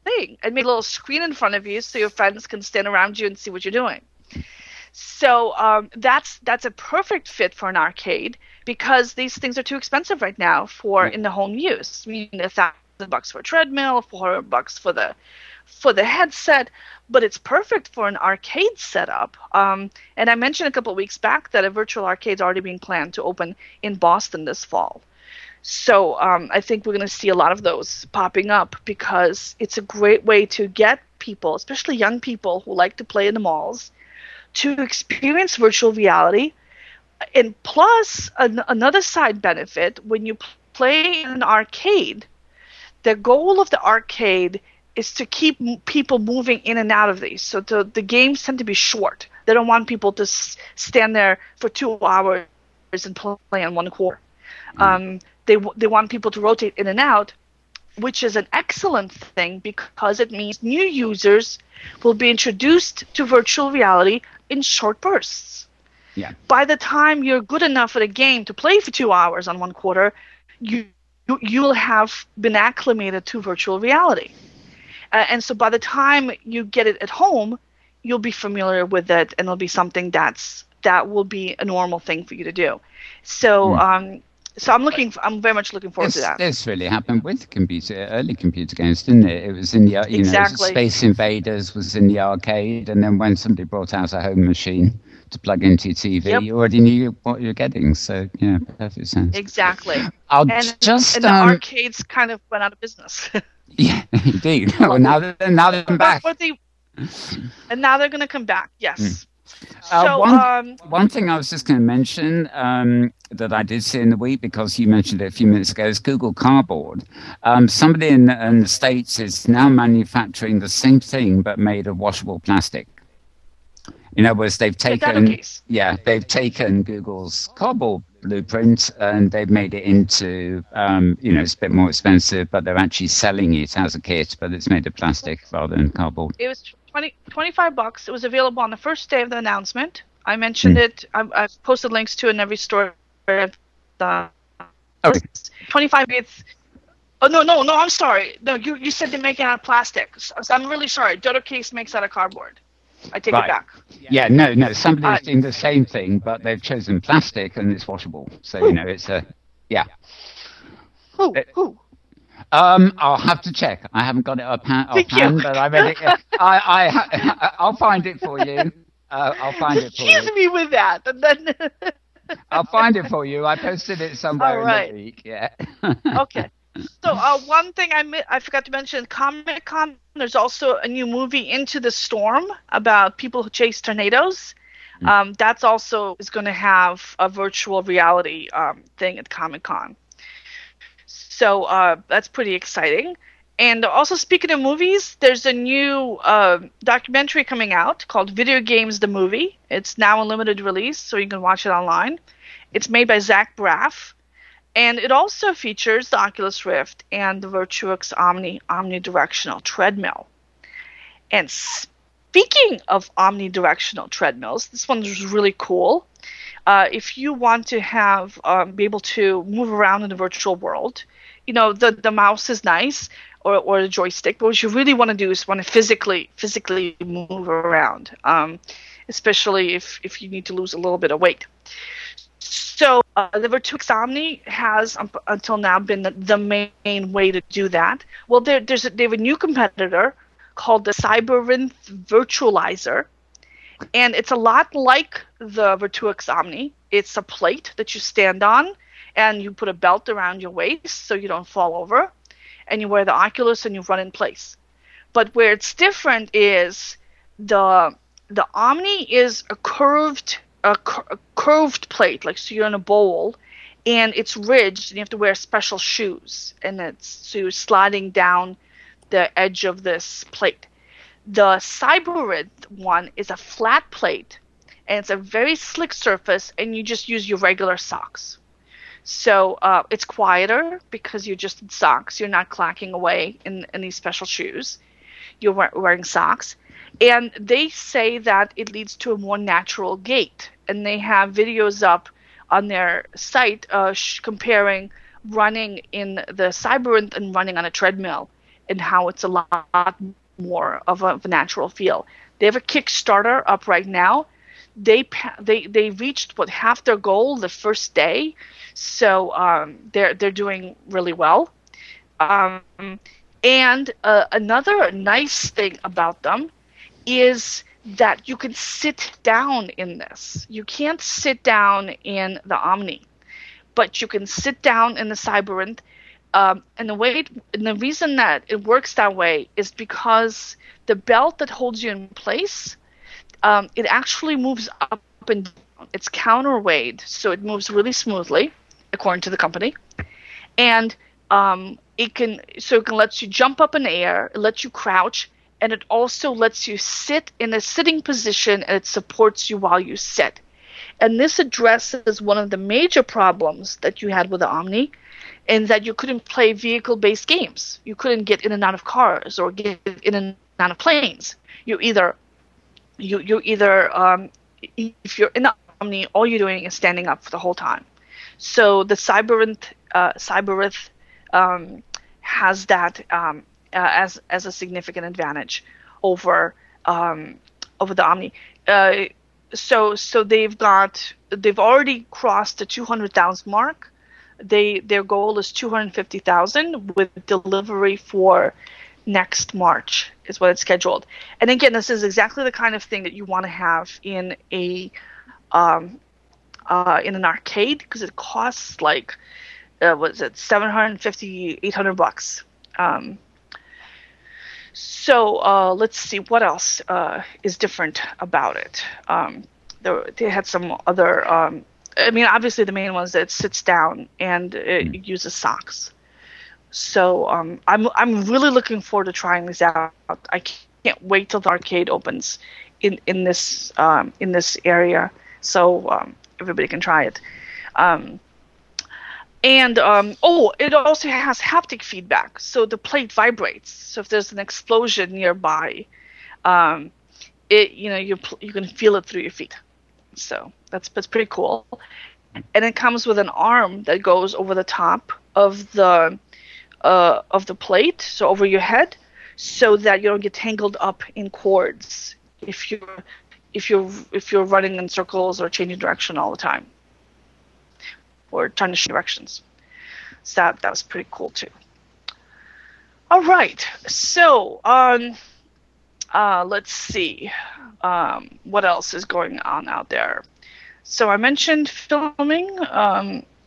thing, and make a little screen in front of you so your friends can stand around you and see what you're doing. So that's a perfect fit for an arcade, because these things are too expensive right now for in the home use. I mean, $1,000 for a treadmill, $400 for the headset, but it's perfect for an arcade setup. And I mentioned a couple of weeks back that a virtual arcade is already being planned to open in Boston this fall. So I think we're going to see a lot of those popping up, because it's a great way to get people, especially young people who like to play in the malls, to experience virtual reality. And plus, another side benefit, when you play in an arcade, the goal of the arcade is to keep people moving in and out of these. So the games tend to be short. They don't want people to stand there for 2 hours and play on one quarter. They want people to rotate in and out, which is an excellent thing, because it means new users will be introduced to virtual reality in short bursts. Yeah. By the time you're good enough at a game to play for 2 hours on one quarter, you'll have been acclimated to virtual reality. And so by the time you get it at home, you'll be familiar with it, and it'll be something that will be a normal thing for you to do. So so I'm very much looking forward to that. This really happened with early computer games, didn't it? It was in the exactly. Space Invaders was in the arcade, and then when somebody brought out a home machine to plug into your TV, you already knew what you're getting. So yeah, perfect sense. Exactly. And the arcades kind of went out of business. Yeah, indeed. Well, now they're back. And now they're going to come back. Yes. So one thing I was just going to mention that I did see in the week, because you mentioned it a few minutes ago, is Google Cardboard. Somebody in the States is now manufacturing the same thing but made of washable plastic. In other words, they've taken Google's cardboard blueprint, and they've made it into it's a bit more expensive, but they're actually selling it as a kit, but it's made of plastic rather than cardboard. It was $25. It was available on the first day of the announcement. I mentioned it. I've posted links to it in every store. 25 with. Oh no! I'm sorry. No, you said they make it out of plastic. So I'm really sorry. Dodo Case makes out of cardboard. I take it back. Yeah, no. Somebody's doing the same thing, but they've chosen plastic and it's washable. So it's yeah. Who? I'll have to check. I haven't got it offhand, but I read it. I'll find it for you. I'll find it for you. Tease me with that, and then I'll find it for you. I posted it somewhere in the week. Yeah. Okay. So one thing I forgot to mention, Comic-Con, there's also a new movie, Into the Storm, about people who chase tornadoes. That's also is going to have a virtual reality thing at Comic-Con. So that's pretty exciting. And also, speaking of movies, there's a new documentary coming out called Video Games the Movie. It's now in limited release, so you can watch it online. It's made by Zach Braff. And it also features the Oculus Rift and the Virtuix omnidirectional treadmill. And speaking of omnidirectional treadmills, this one is really cool. If you want to have be able to move around in the virtual world, the mouse is nice or the joystick, but what you really want to do is want to physically move around, especially if you need to lose a little bit of weight. So the Virtuix Omni has until now been the main way to do that. Well, they have a new competitor called the Cyberynth Virtualizer, and it's a lot like the Virtuix Omni. It's a plate that you stand on, and you put a belt around your waist so you don't fall over, and you wear the Oculus and you run in place. But where it's different is the Omni is a curved plate, like so you're in a bowl, and it's ridged, and you have to wear special shoes, and so you're sliding down the edge of this plate. The Cyberynth one is a flat plate, and it's a very slick surface, and you just use your regular socks. So it's quieter because you're just in socks. You're not clacking away in these special shoes. You're wearing socks. And they say that it leads to a more natural gait. And they have videos up on their site comparing running in the Cyberynth and running on a treadmill, and how it's a lot more of a natural feel. They have a Kickstarter up right now. They reached half their goal the first day, so they're doing really well. And another nice thing about them is that you can sit down in this. You can't sit down in the Omni, but you can sit down in the Cyberynth. And the reason that it works that way is because the belt that holds you in place, it actually moves up and down. It's counterweight, so it moves really smoothly, according to the company. And it can let you jump up in the air, it lets you crouch, and it also lets you sit in a sitting position, and it supports you while you sit. And this addresses one of the major problems that you had with the Omni, in that you couldn't play vehicle-based games. You couldn't get in and out of cars or get in and out of planes. If you're in the Omni, all you're doing is standing up for the whole time. So the Cyberynth has that as a significant advantage over the Omni. So they've already crossed the 200,000 mark. Their goal is 250,000 with delivery for next March is what it's scheduled. And again, this is exactly the kind of thing that you want to have in an arcade, because it costs like $750, $800. So let's see what else is different about it. They had some other. Obviously the main one is that it sits down and it uses socks. So I'm really looking forward to trying this out. I can't wait till the arcade opens in this area, so everybody can try it. It also has haptic feedback, so the plate vibrates. So if there's an explosion nearby, you can feel it through your feet. So that's pretty cool. And it comes with an arm that goes over the top of the plate, so over your head, so that you don't get tangled up in cords if you're running in circles or changing direction all the time, or trying to change directions. So that was pretty cool too. All right, so let's see what else is going on out there. So I mentioned filming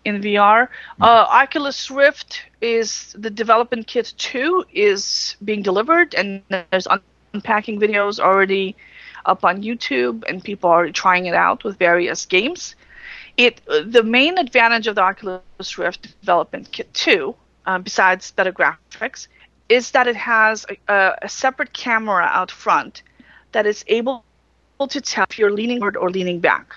in VR. Oculus Rift is the development kit 2 is being delivered, and there's unpacking videos already up on YouTube, and people are already trying it out with various games. The main advantage of the Oculus Rift development kit 2, besides better graphics, is that it has a separate camera out front that is able to tell if you're leaning forward or leaning back.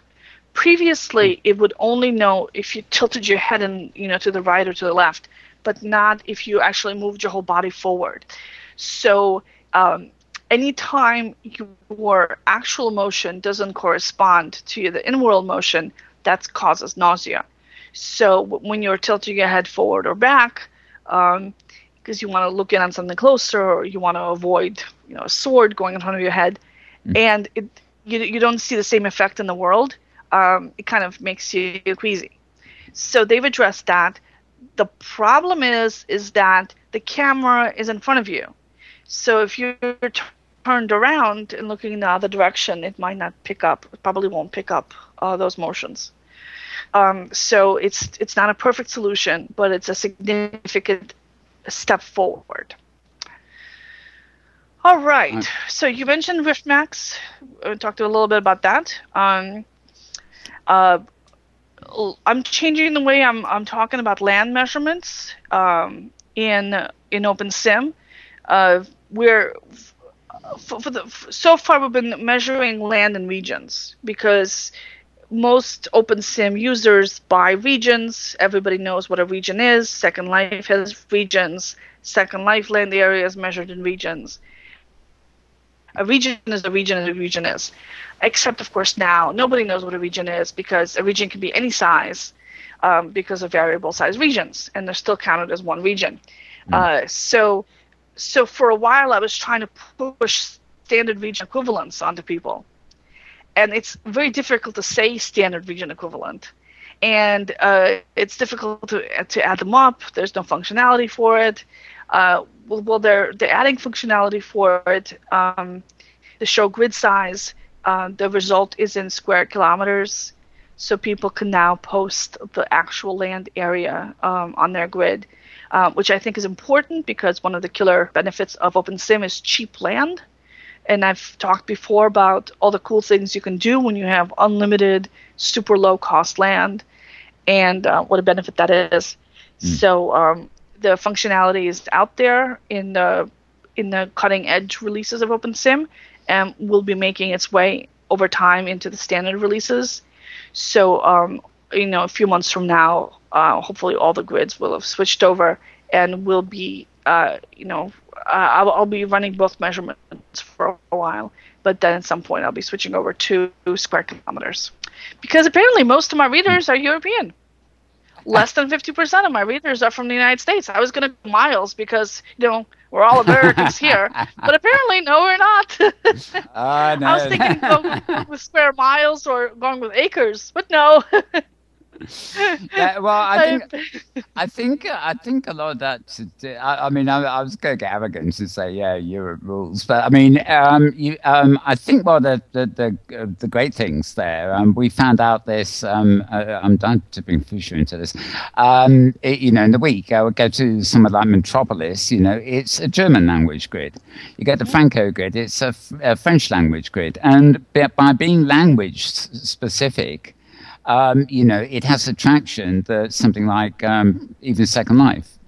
Previously, it would only know if you tilted your head to the right or to the left, but not if you actually moved your whole body forward. So anytime your actual motion doesn't correspond to the in-world motion, that causes nausea. So when you're tilting your head forward or back, because you want to look in on something closer, or you want to avoid a sword going in front of your head, and you don't see the same effect in the world, it kind of makes you queasy. So they've addressed that. The problem is that the camera is in front of you. So if you're turned around and looking in the other direction, it might not pick up. It probably won't pick up those motions. So it's not a perfect solution, but it's a significant step forward. All right. So you mentioned Rift Max. We talked a little bit about that. I'm changing the way I'm talking about land measurements in OpenSim. So far we've been measuring land in regions, because most OpenSim users buy regions. Everybody knows what a region is. Second Life has regions. Second Life land area is measured in regions. A region is a region as a region is. Except, of course, now nobody knows what a region is, because a region can be any size because of variable size regions, and they're still counted as one region. So for a while I was trying to push standard region equivalents onto people. And it's very difficult to say standard region equivalent. And it's difficult to add them up. There's no functionality for it. Well, they're adding functionality for it to show grid size. The result is in square kilometers, so people can now post the actual land area on their grid, which I think is important, because one of the killer benefits of OpenSim is cheap land. And I've talked before about all the cool things you can do when you have unlimited, super low-cost land, and what a benefit that is. So the functionality is out there in the cutting-edge releases of OpenSim, and will be making its way over time into the standard releases. So a few months from now, hopefully all the grids will have switched over, and will be I'll be running both measurements for a while, but then at some point I'll be switching over to square kilometers, because apparently most of my readers are European. Less than 50% of my readers are from the United States. I was going to go miles, because we're all Americans here, but apparently no, we're not. No. I was thinking going with square miles or going with acres, but no. Yeah, well, I think a lot of that. I mean, I was going to get arrogant and say, yeah, Europe rules, but I mean, I think the great things there. We found out this. I'm dying to bring Fuschia into this. In the week, I would go to somewhere like Metropolis. It's a German language grid. You get the Franco grid. It's a French language grid, and by being language specific, it has attraction that something like even Second Life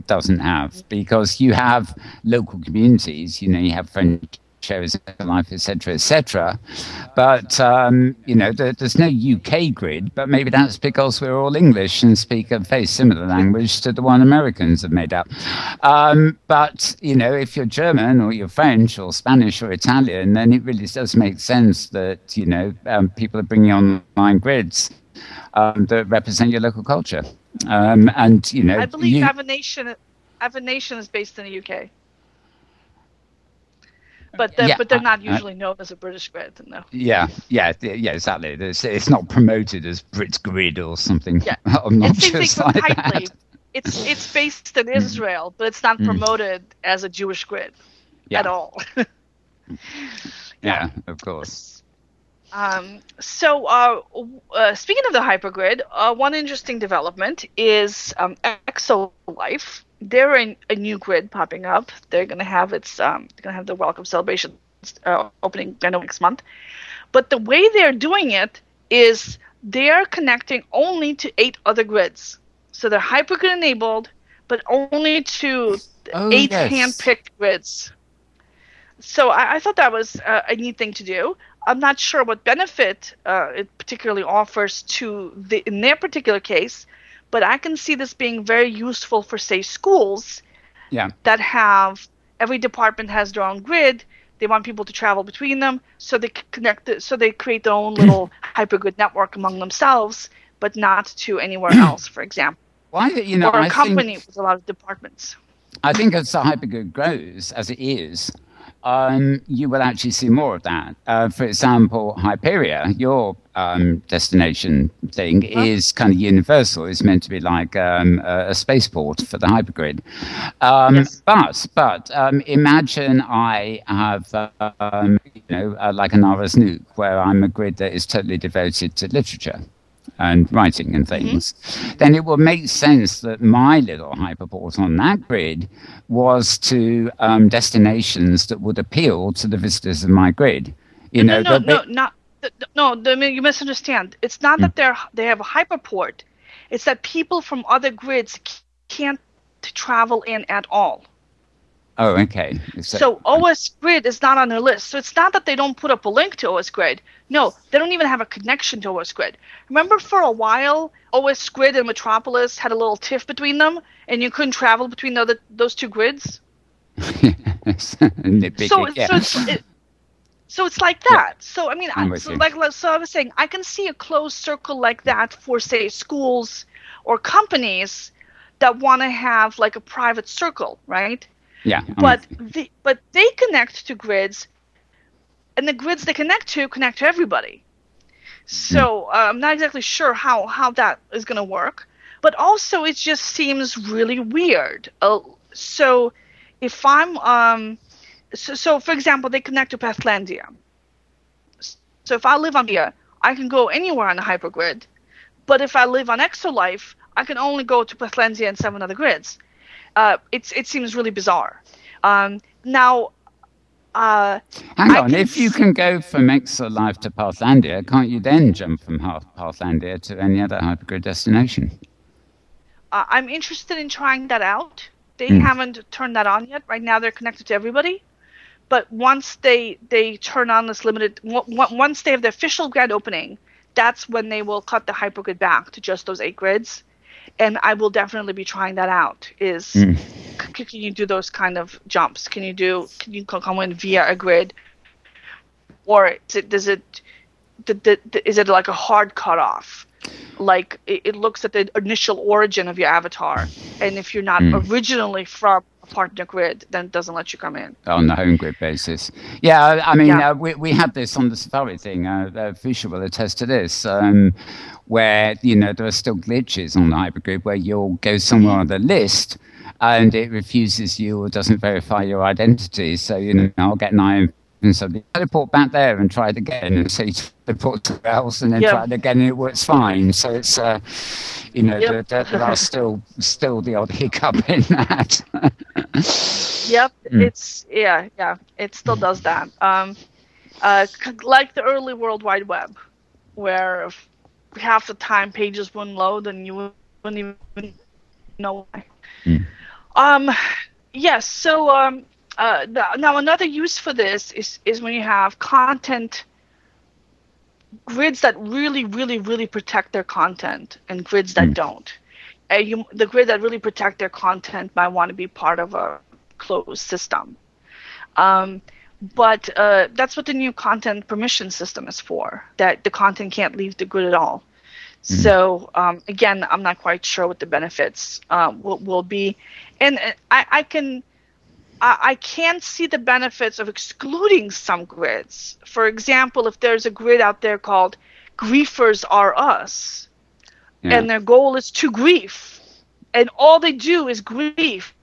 doesn't have, because you have local communities. You have French areas, Second Life, etc. But there's no UK grid. But maybe that's because we're all English and speak a very similar language to the one Americans have made up. But if you're German or you're French or Spanish or Italian, then it really does make sense that people are bringing online grids that represent your local culture. I believe Avonation is based in the UK. but they're not usually known as a British grid. No. Yeah, exactly. It's not promoted as Brit Grid or something. Yeah, obnoxious like tightly. that. It's based in Israel, but it's not promoted as a Jewish grid at all. Yeah, of course. So speaking of the hypergrid, one interesting development is ExoLife. They're a new grid popping up. They're going to have the welcome celebration opening next month. But the way they're doing it is they're connecting only to 8 other grids. So they're hypergrid enabled, but only to 8 hand-picked grids. So I thought that was a neat thing to do. I'm not sure what benefit it particularly offers in their particular case, but I can see this being very useful for, say, schools that have every department has their own grid. They want people to travel between them, so they create their own little hypergrid network among themselves, but not to anywhere else, for example. Or a company with a lot of departments. I think as the hypergrid grows, as it is, you will actually see more of that. For example, Hyperia, your destination thing, is kind of universal. It's meant to be like a spaceport for the hypergrid. But imagine I have, like an RS Nuke, where I'm a grid that is totally devoted to literature and writing and things, then it will make sense that my little hyperport on that grid was to destinations that would appeal to the visitors of my grid. You misunderstand. It's not that they have a hyperport. It's that people from other grids can't travel in at all. Oh, okay. So OS Grid is not on their list. So it's not that they don't put up a link to OS Grid. No, they don't even have a connection to OS Grid. Remember for a while, OS Grid and Metropolis had a little tiff between them, and you couldn't travel between those two grids? So it's like that. So I mean, I was saying, I can see a closed circle like that for, say, schools or companies that want to have like a private circle, right? Yeah. But they connect to grids, and the grids they connect to everybody. So I'm not exactly sure how that is going to work. But also, it just seems really weird. So if I'm so for example, they connect to Pathlandia. So if I live on here, I can go anywhere on the hypergrid. But if I live on ExoLife, I can only go to Pathlandia and 7 other grids. It seems really bizarre. Hang on, if you can go from ExoLife to Pathlandia, can't you then jump from Pathlandia to any other hypergrid destination? I'm interested in trying that out. They haven't turned that on yet. Right now they're connected to everybody. But once they turn on this limited, once they have the official grand opening, that's when they will cut the hypergrid back to just those 8 grids. And I will definitely be trying that out. Can you do those kind of jumps? Can you come in via a grid, or is it like a hard cutoff? Like it looks at the initial origin of your avatar, and if you're not originally from a partner grid, then it doesn't let you come in on the home grid basis. Yeah, I mean, we had this on the Safari thing. Fuschia will attest to this. Where there are still glitches on the hypergrid where you'll go somewhere on the list and it refuses you or doesn't verify your identity. So I'll get an eye and so they teleport back there and try it again, and so you teleport somewhere else and then try it again and it works fine. So it's there are still the odd hiccup in that. It's it still does that. Like the early World Wide Web, where half the time pages wouldn't load and you wouldn't even know why. Now another use for this is when you have content grids that really, really, really protect their content and grids that don't. The grid that really protect their content might want to be part of a closed system. But that's what the new content permission system is for, that the content can't leave the grid at all. So, again, I'm not quite sure what the benefits will be. And I can't see the benefits of excluding some grids. For example, if there's a grid out there called Griefers Are Us, and their goal is to grief, and all they do is grief,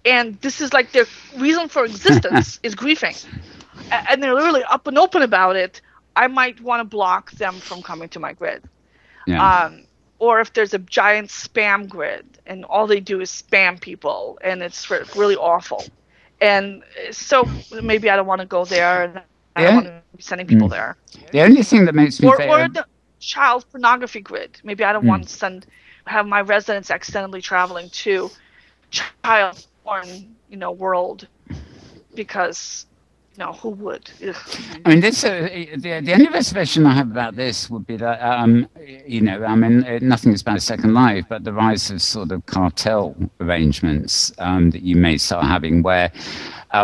and this is like their reason for existence is griefing, and they're literally up and open about it, I might want to block them from coming to my grid. Or if there's a giant spam grid and all they do is spam people and it's really awful. And so maybe I don't want to go there and I don't want to be sending people there. The only thing that makes me or the child pornography grid. Maybe I don't want to have my residents accidentally traveling to child porn, world, because who would? Ugh. I mean, this the only reservation I have about this would be that nothing is about a Second Life, but the rise of sort of cartel arrangements that you may start having, where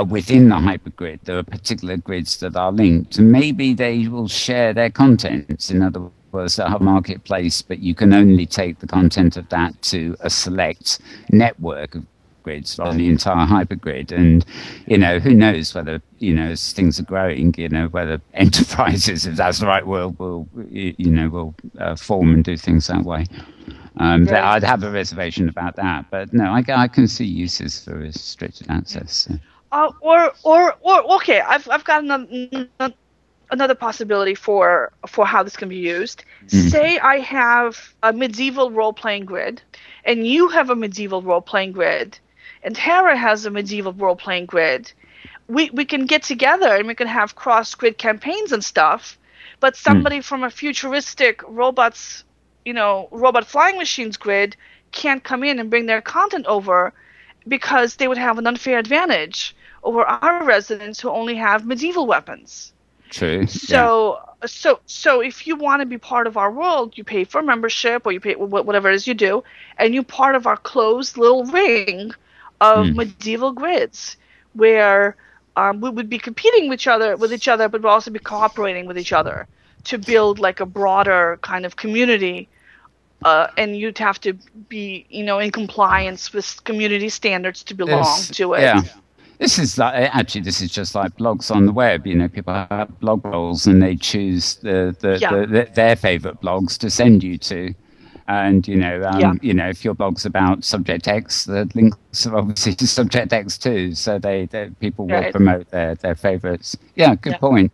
within the hypergrid there are particular grids that are linked, and maybe they will share their contents. In other words, they'll have a marketplace, but you can only take the content of that to a select network of grids rather than the entire hypergrid. And who knows whether as things are growing, whether enterprises, if that's the right word, will form and do things that way. I'd have a reservation about that, but no, I can see uses for restricted access. So. Okay, I've got another possibility for how this can be used. Say I have a medieval role-playing grid, and you have a medieval role-playing grid, and Tara has a medieval role-playing grid. We can get together and we can have cross-grid campaigns and stuff, but somebody from a futuristic robot flying machines grid can't come in and bring their content over because they would have an unfair advantage over our residents who only have medieval weapons. True. So if you want to be part of our world, you pay for membership or you pay whatever it is you do, and you're part of our closed little ring of medieval grids where we would be competing with each other, but we'll also be cooperating with each other to build like a broader kind of community. And you'd have to be, in compliance with community standards to belong to it. Yeah. This is just like blogs on the web. People have blog roles and they choose their favorite blogs to send you to. And if your blog's about subject X, the links are obviously to subject X too. So people will promote their favorites. Yeah, good point.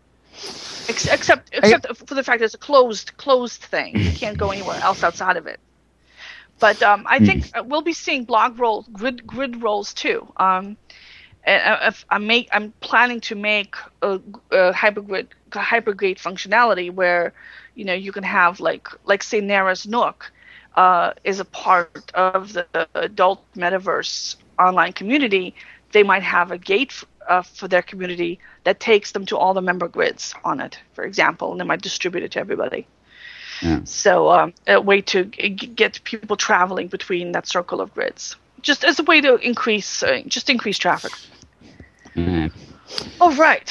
Except for the fact that it's a closed thing. You can't go anywhere else outside of it. But I think we'll be seeing blog roles, grid roles too. And I'm planning to make a hypergrid functionality where you can have like say Nara's Nook is a part of the adult metaverse online community. They might have a gate for their community that takes them to all the member grids on it, for example, and they might distribute it to everybody. Yeah. So a way to get people traveling between that circle of grids, just as a way to increase traffic. Mm. All right.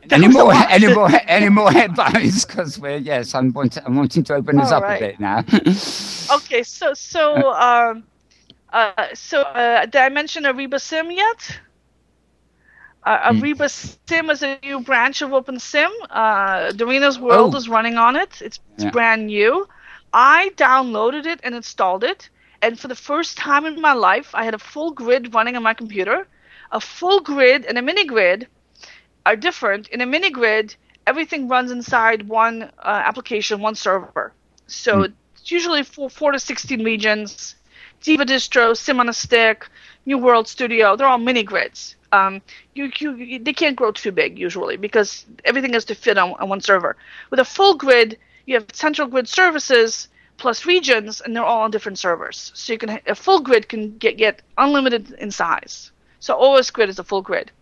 Any more headlines? Because I'm wanting to open this up a bit now. Okay, so did I mention Ariba Sim yet? Ariba Sim is a new branch of OpenSim. Dorina's World is running on it. It's brand new. I downloaded it and installed it. And for the first time in my life, I had a full grid running on my computer. A full grid and a mini grid are different. In a mini grid, everything runs inside one application, one server. So it's usually 4 to 16 regions. Diva Distro, Sim on a Stick, New World Studio, they're all mini grids. They can't grow too big usually because everything has to fit on one server. With a full grid, you have central grid services plus regions, and they're all on different servers. So a full grid can get unlimited in size. So OS grid is a full grid.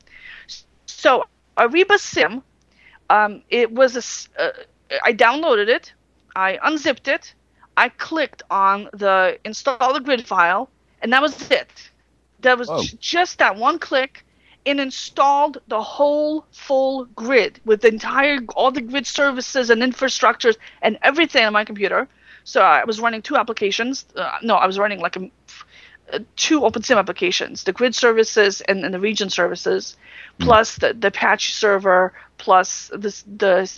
So Ariba Sim, I downloaded it, I unzipped it, I clicked on the install the grid file, and that was it. That was just that one click, and installed the whole full grid with all the grid services and infrastructures and everything on my computer. So I was running 2 applications. I was running like two OpenSim applications, the grid services and the region services, plus the Apache server, plus the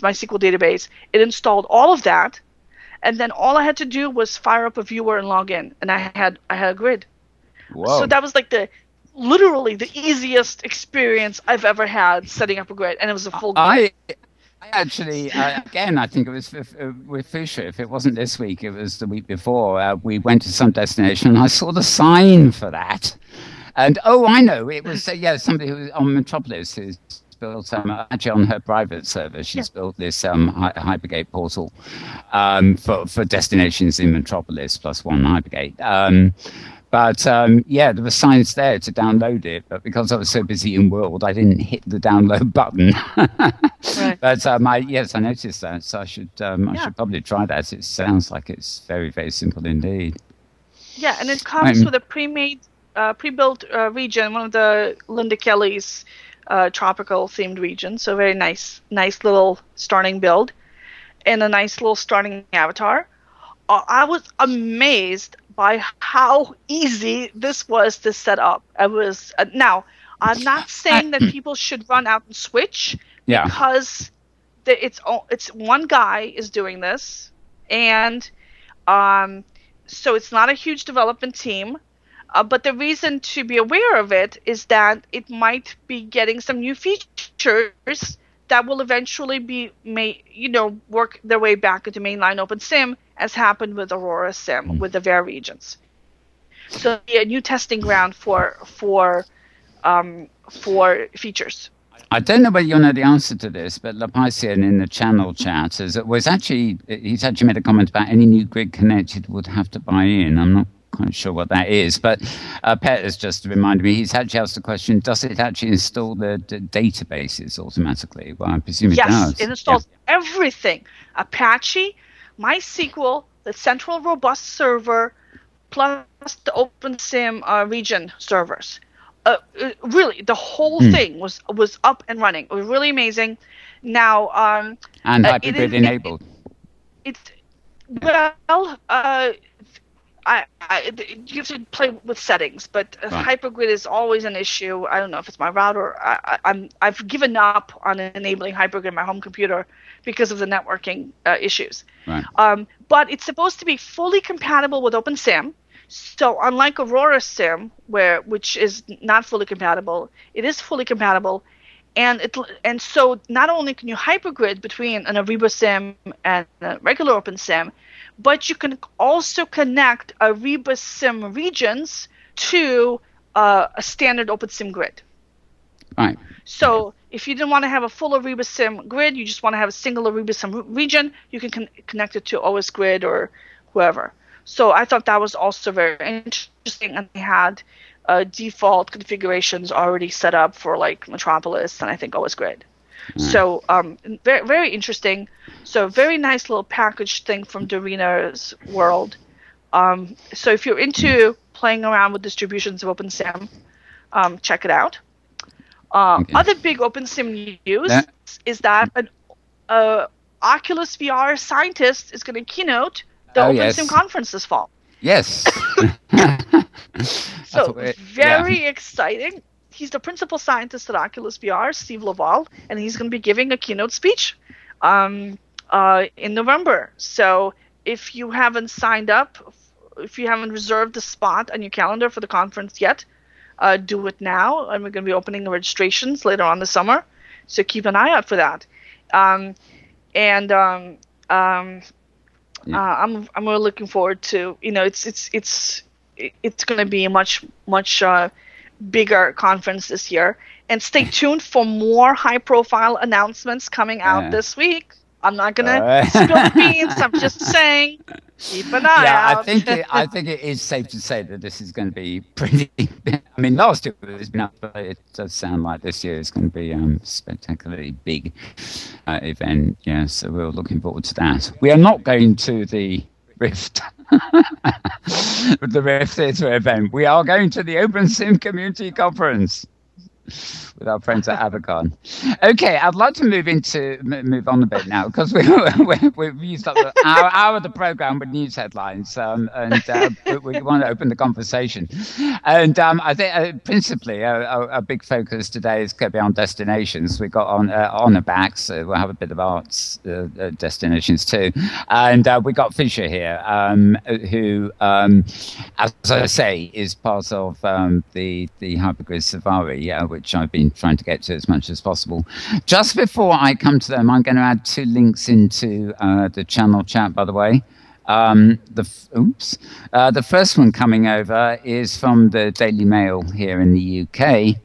MySQL database. It installed all of that, and then all I had to do was fire up a viewer and log in, and I had a grid. Whoa. So that was like literally the easiest experience I've ever had setting up a grid, and it was a full grid. I actually, again, I think it was with Fuschia. If it wasn't this week, it was the week before. We went to some destination, and I saw the sign for that. And, I know, it was, somebody who was on Metropolis who's built, actually on her private server, she's built this Hypergate portal for destinations in Metropolis, plus one Hypergate. But there were signs there to download it, but because I was so busy in World, I didn't hit the download button. Right. But I noticed that, so I should probably try that. It sounds like it's very, very simple indeed. Yeah, and it comes with a pre-built region, one of the Linda Kelly's tropical themed regions. So very nice little starting build, and a nice little starting avatar. I was amazed by how easy this was to set up. Now, I'm not saying that people should run out and switch, because it's one guy is doing this, and so it's not a huge development team. But the reason to be aware of it is that it might be getting some new features that will eventually work their way back into mainline OpenSim, as happened with Aurora Sim with the VAR regions. So a new testing ground for features. I don't know whether you know the answer to this, but Lapisian in the channel chat he's actually made a comment about any new grid connected would have to buy in. I'm not quite sure what that is, but Pet has just reminded me, he's actually asked the question, does it actually install the databases automatically? Well, I presume it does. Yes, it installs everything. Apache, MySQL, the central robust server, plus the OpenSim region servers. Really, the whole thing was up and running. It was really amazing. Now, and Hypergrid enabled. You have to play with settings, but Hypergrid is always an issue. I don't know if it's my router. I've given up on enabling Hypergrid on my home computer because of the networking issues. Right. But it's supposed to be fully compatible with OpenSim. So unlike Aurora Sim, which is not fully compatible, it is fully compatible, and so not only can you hypergrid between an Ariba Sim and a regular OpenSim, but you can also connect Ariba Sim regions to a standard OpenSim grid. Right. So if you didn't want to have a full Ariba Sim grid, you just want to have a single Ariba Sim region, you can connect it to OS Grid or whoever. So I thought that was also very interesting, and they had default configurations already set up for like Metropolis and I think OS Grid. So very, very interesting. So very nice little package thing from Dorina's world. So if you're into playing around with distributions of OpenSim, check it out. Other big OpenSim news is that an Oculus VR scientist is going to keynote the OpenSim conference this fall. Yes. So very exciting. He's the principal scientist at Oculus VR, Steve Laval, and he's going to be giving a keynote speech in November. So if you haven't signed up, if you haven't reserved a spot on your calendar for the conference yet, do it now. And we're going to be opening the registrations later on this summer. So keep an eye out for that. I'm really looking forward to, it's going to be a much bigger conference this year, and stay tuned for more high profile announcements coming out this week. I'm not going to spill the beans. I'm just saying, keep an eye out. I think it is safe to say that this is going to be pretty. I mean, last year it's been up, but it does sound like this year is going to be a spectacularly big event. Yeah, so we're looking forward to that. We are not going to the Rift, the Rift Theatre event. We are going to the OpenSim Community Conference. with our friends at Abacon. Okay, I'd like to move on a bit now because we've used up the hour of the program with news headlines, and we want to open the conversation. And I think principally a big focus today is going to be on destinations. We got on the back, so we'll have a bit of arts destinations too. And we got Fuschia here, who, as I say, is part of the Hypergrid Safari, which I've been trying to get to as much as possible. Just before I come to them, I'm going to add 2 links into the channel chat, by the way. The first one coming over is from the Daily Mail here in the UK.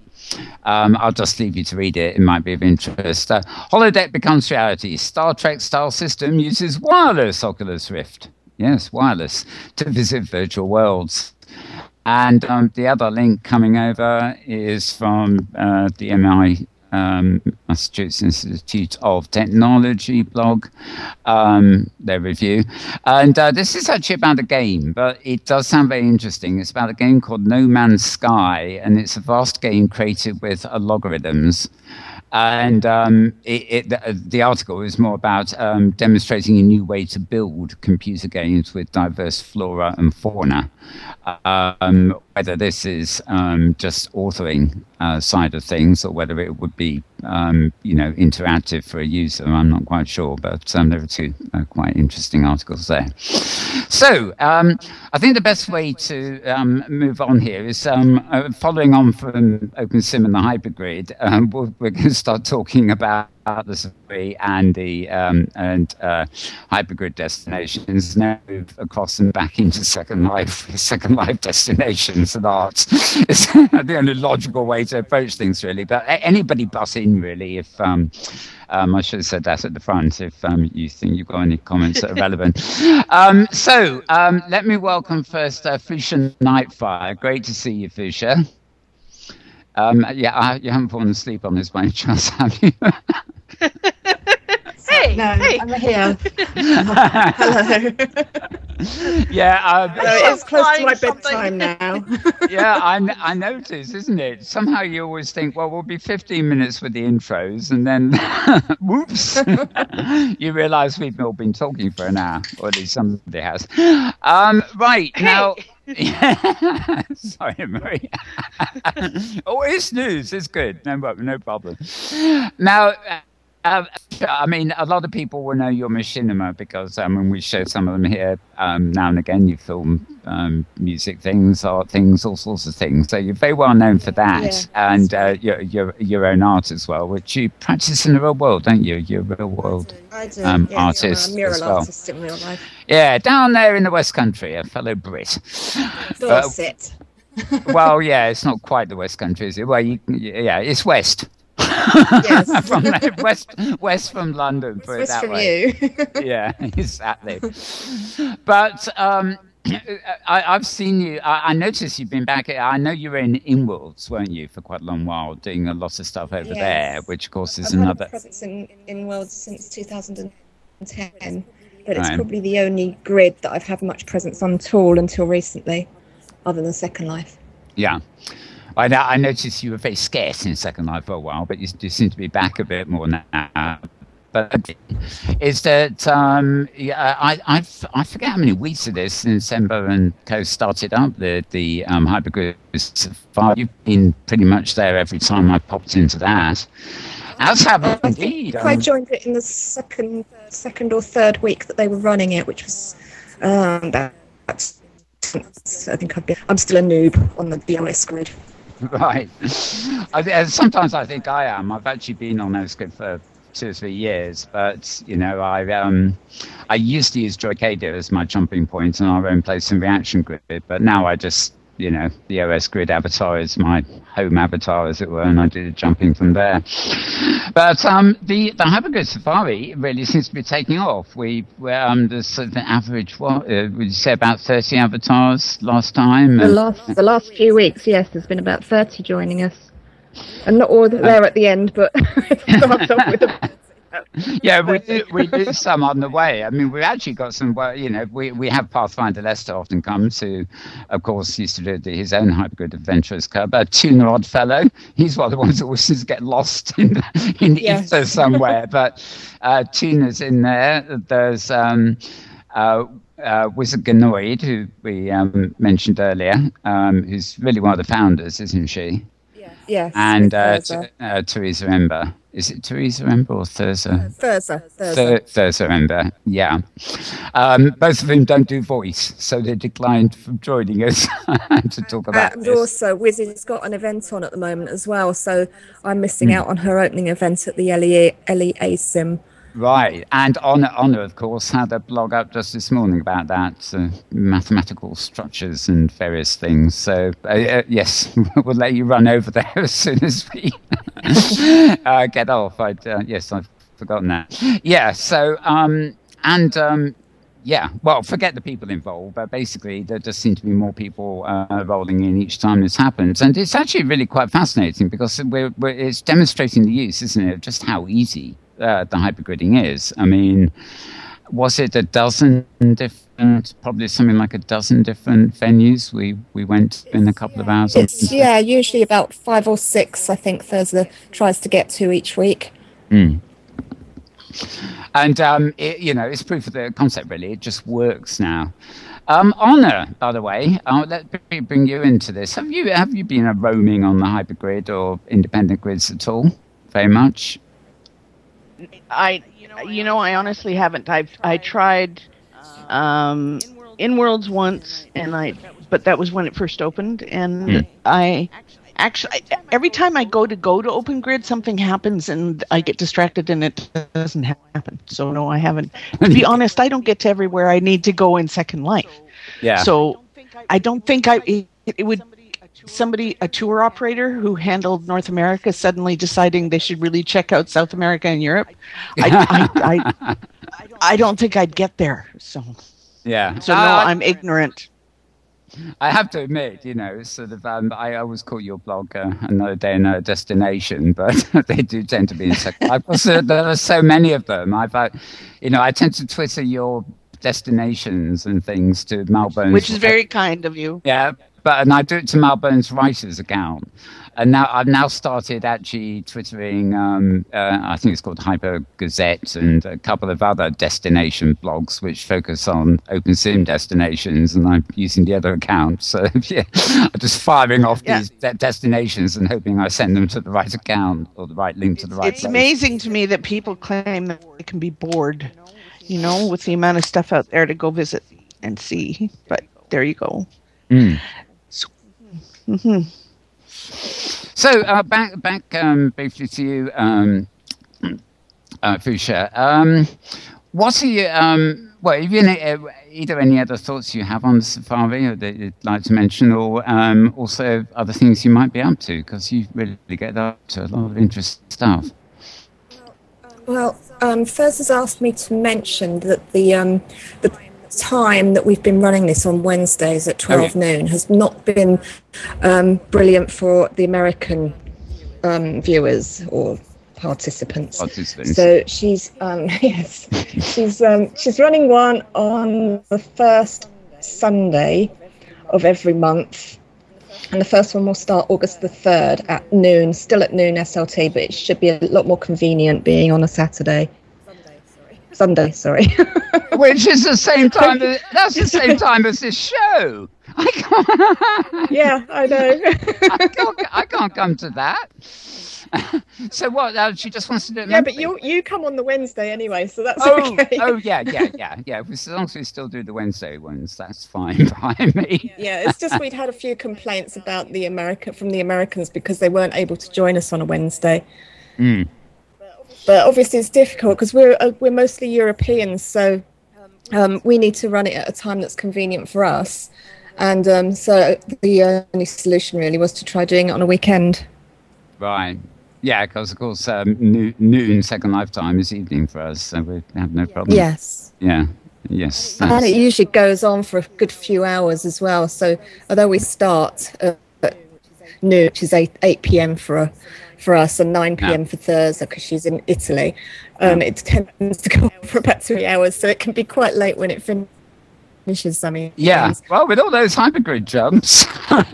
I'll just leave you to read it. It might be of interest. Holodeck becomes reality. Star Trek style system uses wireless Oculus Rift. Yes, wireless, to visit virtual worlds. And the other link coming over is from the Massachusetts Institute of Technology blog, their review. And this is actually about a game, but it does sound very interesting. It's about a game called No Man's Sky, and it's a vast game created with logarithms. And the article is more about demonstrating a new way to build computer games with diverse flora and fauna. Whether this is just authoring side of things or whether it would be interactive for a user, I'm not quite sure. But there are 2 quite interesting articles there. So I think the best way to move on here is following on from OpenSim and the Hypergrid. We're going to start talking about the Safari and the Hypergrid destinations. Now move across and back into Second Life destinations and arts. It's the only logical way to approach things, really. But anybody butt in, really, if I should have said that at the front, if you think you've got any comments that are relevant. So let me welcome first Fuschia Nightfire. Great to see you, Fuschia. You haven't fallen asleep on this by any chance, have you? Hey, No, hey. I'm here. Hello. Yeah, It's close to my Something. bedtime now. yeah, I noticed, isn't it? Somehow you always think, well, we'll be 15 minutes with the intros, and then, whoops, you realise we've all been talking for an hour, or at least somebody has. Right, now... Sorry, Marie. Oh, it's news. It's good. No problem. Now, I mean, a lot of people will know your machinima because when we show some of them here, now and again, you film music things, art things, all sorts of things. So you're very well known for that, and your own art as well, which you practice in the real world, don't you? You're a real world artist I'm a mural as well. artist in real life. Yeah, down there in the West Country, a fellow Brit. Dorset. Well, yeah, it's not quite the West Country, is it? Well, it's West. Yes. From west from London, put it West that from way. you. Yeah, exactly. But I've seen you. I noticed you've been back. I know you were in Inworld, weren't you, for quite a long while, doing a lot of stuff over there, which of course is I've another. had a presence in Inworld since 2010, but it's probably the only grid that I've had much presence on at all until recently, other than Second Life. Yeah. I noticed you were very scarce in Second Life for a while, but you seem to be back a bit more now. But is that I forget how many weeks it is since Ember and Co started up the Hypergrid Safari. You've been pretty much there every time I popped into that. As have indeed. I joined it in the second or third week that they were running it, which was about. I think I'm still a noob on the BLS grid. Right. Sometimes I think I am. I've actually been on OSGrid for 2 or 3 years, but I used to use Joycadia as my jumping point in our own place in Reaction Grid, but now I just the OS Grid avatar is my home avatar, as it were, and I do the jumping from there. But the Hypergrid Safari really seems to be taking off. There's sort of an average, would you say about 30 avatars last time? The last few weeks, yes, there's been about 30 joining us. And not all there at the end, but it starts off with about Yeah, we do some on the way. I mean, we've actually got some. Well, we have Pathfinder Lester often comes, who, of course, used to do his own Hypergrid Adventurers Club. Tuna Oddfellow, he's one of the ones that always seems to get lost in the ether somewhere. But Tuna's in there. There's Wizard Ganoid, who we mentioned earlier, who's really one of the founders, isn't she? Yes. And Teresa Ember. Is it Teresa Ember or Thurza? Thurza Ember, yeah. Both of them don't do voice, so they declined from joining us to talk about and this. Also, Wizzy's got an event on at the moment as well, so I'm missing out on her opening event at the LEA Sim. Right, and Honor, of course, had a blog up just this morning about that, mathematical structures and various things. So, yes, we'll let you run over there as soon as we get off. Yes, I've forgotten that. Yeah, so, well, forget the people involved, but basically there just seem to be more people rolling in each time this happens. And it's actually really quite fascinating because it's demonstrating the use, isn't it, of just how easy the hypergridding is. I mean, was it a dozen different, probably something like a dozen different venues we went in a couple of hours? Yeah, usually about 5 or 6, I think Thursday tries to get to each week. Mm. And, it's proof of the concept, really. It just works now. Honor, by the way, let me bring you into this. Have you been roaming on the hypergrid or independent grids at all? Very much? I honestly haven't. I tried Inworlds once, but that was when it first opened, and I actually every time I go to Open Grid, something happens and I get distracted and it doesn't happen. So no, I haven't. To be honest, I don't get to everywhere I need to go in Second Life. Yeah. So I don't think it would. A tour operator who handled North America suddenly deciding they should really check out South America and Europe. I don't think I'd get there. So yeah. So no, I'm ignorant. I have to admit, sort of, I always call your blog Another Day, Another Destination, but they do tend to be in Second Life. There are so many of them. I tend to Twitter your destinations and things to Malbone's, which is very kind of you. Yeah. And I do it to Malbone's writer's account. And now I've started actually twittering, I think it's called Hyper Gazette, and a couple of other destination blogs which focus on OpenSim destinations, and I'm using the other account. So yeah, I'm just firing off these destinations and hoping I send them to the right account or the right link to the right place. It's amazing to me that people claim that they can be bored, with the amount of stuff out there to go visit and see. But there you go. Mm. Mm-hmm. So back briefly to you, Fuschia. What are you? Have you either any other thoughts you have on the safari, or that you'd like to mention, or also other things you might be up to? Because you really get up to a lot of interesting stuff. Well, Fez has asked me to mention that the time that we've been running this on Wednesdays at 12 noon has not been brilliant for the American viewers or participants. So she's she's running one on the first Sunday of every month, and the first one will start August the 3rd at noon, still at noon SLT, but it should be a lot more convenient being on a Sunday, sorry. Which is the same time. That's the same time as this show. I can't. Yeah, I know. I can't come to that. So what? She just wants to do it. Yeah, but you come on the Wednesday anyway, so that's okay. Oh yeah. As long as we still do the Wednesday ones, that's fine by me. Yeah, it's just we'd had a few complaints about from the Americans because they weren't able to join us on a Wednesday. Mm. But obviously it's difficult because we're mostly Europeans, so we need to run it at a time that's convenient for us. And so the only solution really was to try doing it on a weekend. Right. Yeah, because of course noon Second Life time is evening for us, so we have no problem. Yes. Yeah. Yes. And it usually goes on for a good few hours as well. So although we start at noon, which is 8 p.m. for us, and 9 p.m. for Thursday because she's in Italy. It tends to go on for about 3 hours, so it can be quite late when it finishes. Yeah, well, with all those hypergrid jumps, I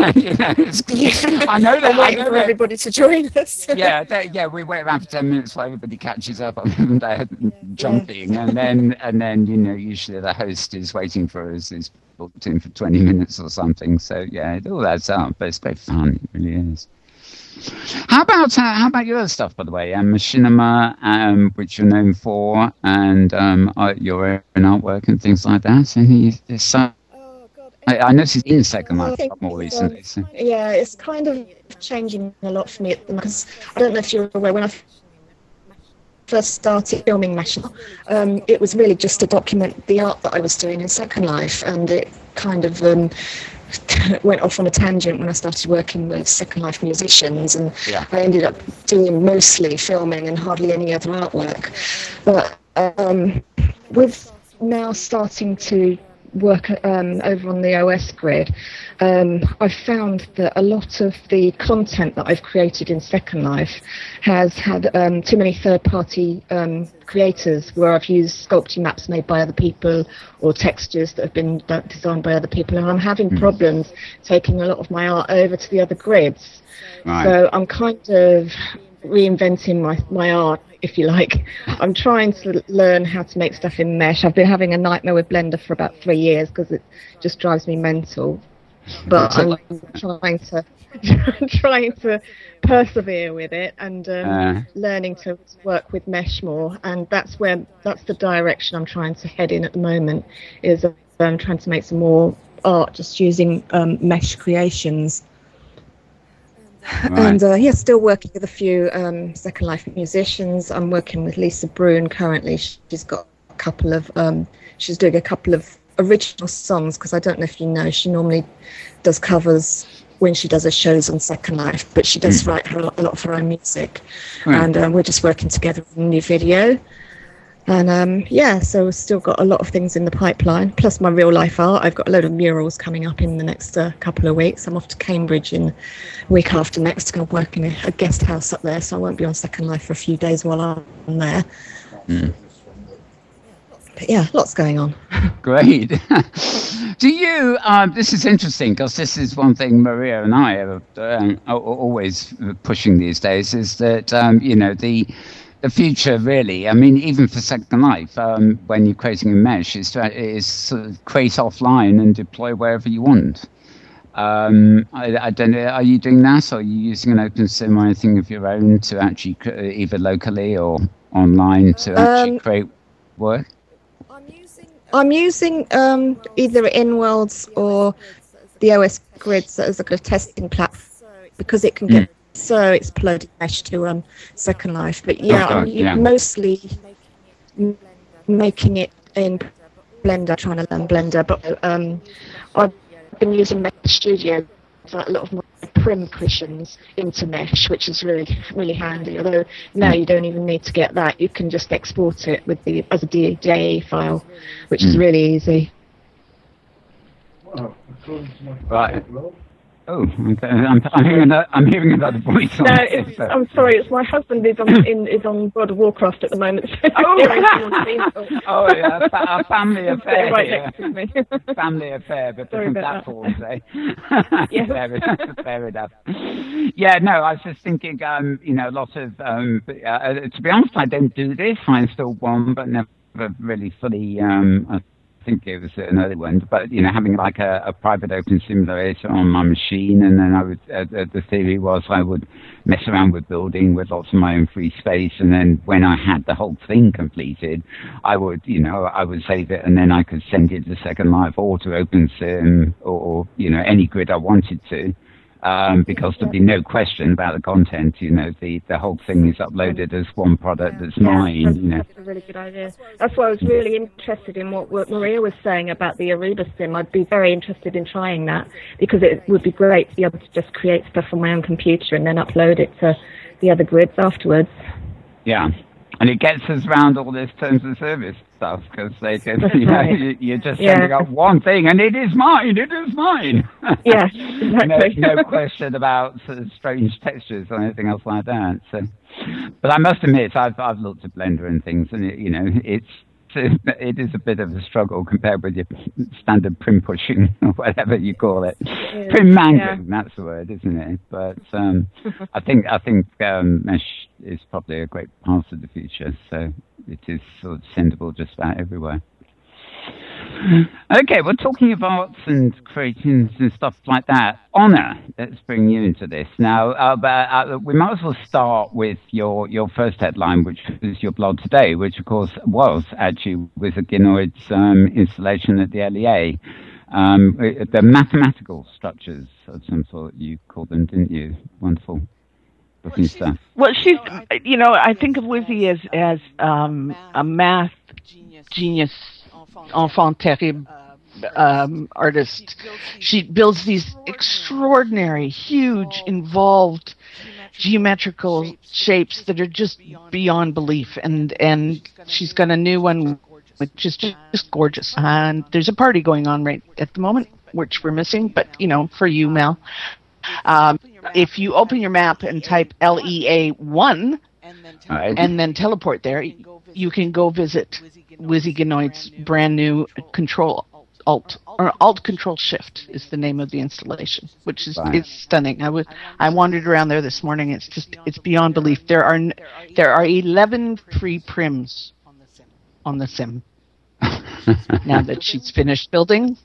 know that. I'm waiting for everybody to join us. We wait around for 10 minutes while everybody catches up on their jumping, and then usually the host is waiting for us, is booked in for 20 minutes or something. So yeah, it all adds up, but it's very fun. It really is. How about your other stuff, by the way? Machinima, which you're known for, and your own artwork and things like that. I noticed in Second Life more recently. So. Yeah, it's kind of changing a lot for me at the moment, because I don't know if you're aware, when I first started filming Machinima, it was really just to document the art that I was doing in Second Life, and it kind of went off on a tangent when I started working with Second Life musicians, and I ended up doing mostly filming and hardly any other artwork. But with now starting to work over on the OS grid, I've found that a lot of the content that I've created in Second Life has had too many third-party creators, where I've used sculpting maps made by other people or textures that have been designed by other people, and I'm having problems taking a lot of my art over to the other grids. Right. So I'm kind of reinventing my art, if you like. I'm trying to learn how to make stuff in mesh. I've been having a nightmare with Blender for about 3 years because it just drives me mental. But I'm trying to persevere with it, and learning to work with mesh more. And that's the direction I'm trying to head in at the moment, is trying to make some more art just using mesh creations. Right. And still working with a few Second Life musicians. I'm working with Lisa Brune currently. She's got a couple of she's doing a couple of original songs, because I don't know if you know, she normally does covers when she does her shows on Second Life, but she does write a lot of her own music. Right. And we're just working together on a new video. And so we've still got a lot of things in the pipeline, plus my real life art. I've got a load of murals coming up in the next couple of weeks. I'm off to Cambridge in the week after next, going to work in a guest house up there, so I won't be on Second Life for a few days while I'm there. But yeah, lots going on. Great. Do you, this is interesting, because this is one thing Maria and I are always pushing these days, is that, the future, really, I mean, even for Second Life, when you're creating a mesh, is sort of create offline and deploy wherever you want. I don't know, are you doing that, or are you using an open sim or anything of your own to actually, either locally or online, to actually create work? I'm using either Inworlds or the OS grids as a kind of testing platform, because it can get so exploded mesh to Second Life. But I'm mostly making it in Blender, trying to learn Blender. But I've been using Mesh Studio for a lot of my prim cushions into mesh, which is really, really handy. Although now you don't even need to get that; you can just export it with as a DAE file, which is really easy. Right. Oh, I'm hearing another voice. No, I'm sorry. It's my husband is on World of Warcraft at the moment. So a family affair. Right next to me. Family affair, but different platforms, eh? Yes. Fair enough. Yeah, no, I was just thinking, a lot of. To be honest, I don't do this. I installed one, but never really fully. I think it was an early one, but having like a private open simulator on my machine, and then I would the theory was I would mess around with building with lots of my own free space, and then when I had the whole thing completed, I would save it, and then I could send it to Second Life or to OpenSim or any grid I wanted to. Because there'd be no question about the content, the whole thing is uploaded as one product that's mine, That's a really good idea. That's why I was really interested in what Maria was saying about the Ariba sim. I'd be very interested in trying that, because it would be great to be able to just create stuff on my own computer and then upload it to the other grids afterwards. Yeah. And it gets us around all this terms of service stuff because they can, you're just sending up one thing and it is mine. It is mine. Yes, exactly. no question about sort of strange textures or anything else like that. So, but I must admit, I've looked at Blender and things, and it is a bit of a struggle compared with your standard prim pushing or whatever you call it. Prim mangling, that's the word, isn't it? But I think Mesh is probably a great part of the future, so it is sort of sendable just about everywhere. Okay, we're talking of arts and creations and stuff like that. Honor, let's bring you into this. Now, we might as well start with your first headline, which is your blog today, which, of course, was actually Wizard Ginoid's installation at the LEA. The mathematical structures of some sort, you called them, didn't you? Wonderful looking stuff. Well, she's, I think of Wizzy as a math genius, enfant terrible artist. She builds these extraordinary, huge, involved geometrical shapes that are just beyond belief. And she's got a new one which is just gorgeous. And there's a party going on right at the moment, which we're missing. But, for you, Mel, if you open your map and type LEA1 and then teleport there, you can go visit Wizzy Ginoid's brand new Alt Control Shift is the name of the installation, which is it's stunning. I wandered around there this morning. It's beyond belief. There are 11 free prims on the sim. Now that she's finished building,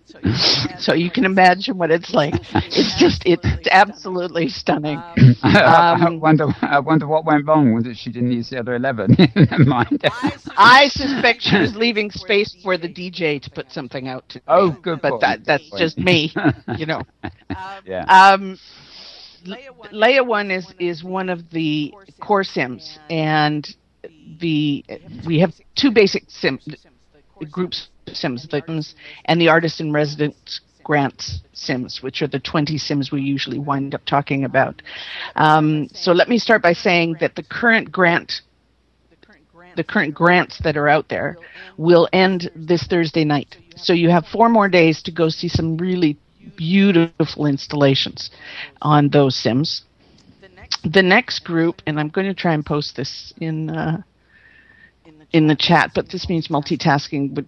so you can imagine what it's like. It's absolutely stunning. I wonder what went wrong. Was it she didn't use the other 11? Never mind. I suspect she was leaving space for the DJ to put something out today. Oh, good. But that's just me, Yeah. Leia 1 is one of the core sims, and we have two basic groups of sims, victims, and the artist in residence grants sims, which are the 20 sims we usually wind up talking about. So let me start by saying that the current grants that are out there will end this Thursday night. So you have 4 more days to go see some really beautiful installations on those sims. The next group, and I'm going to try and post this in the chat, but this means multitasking with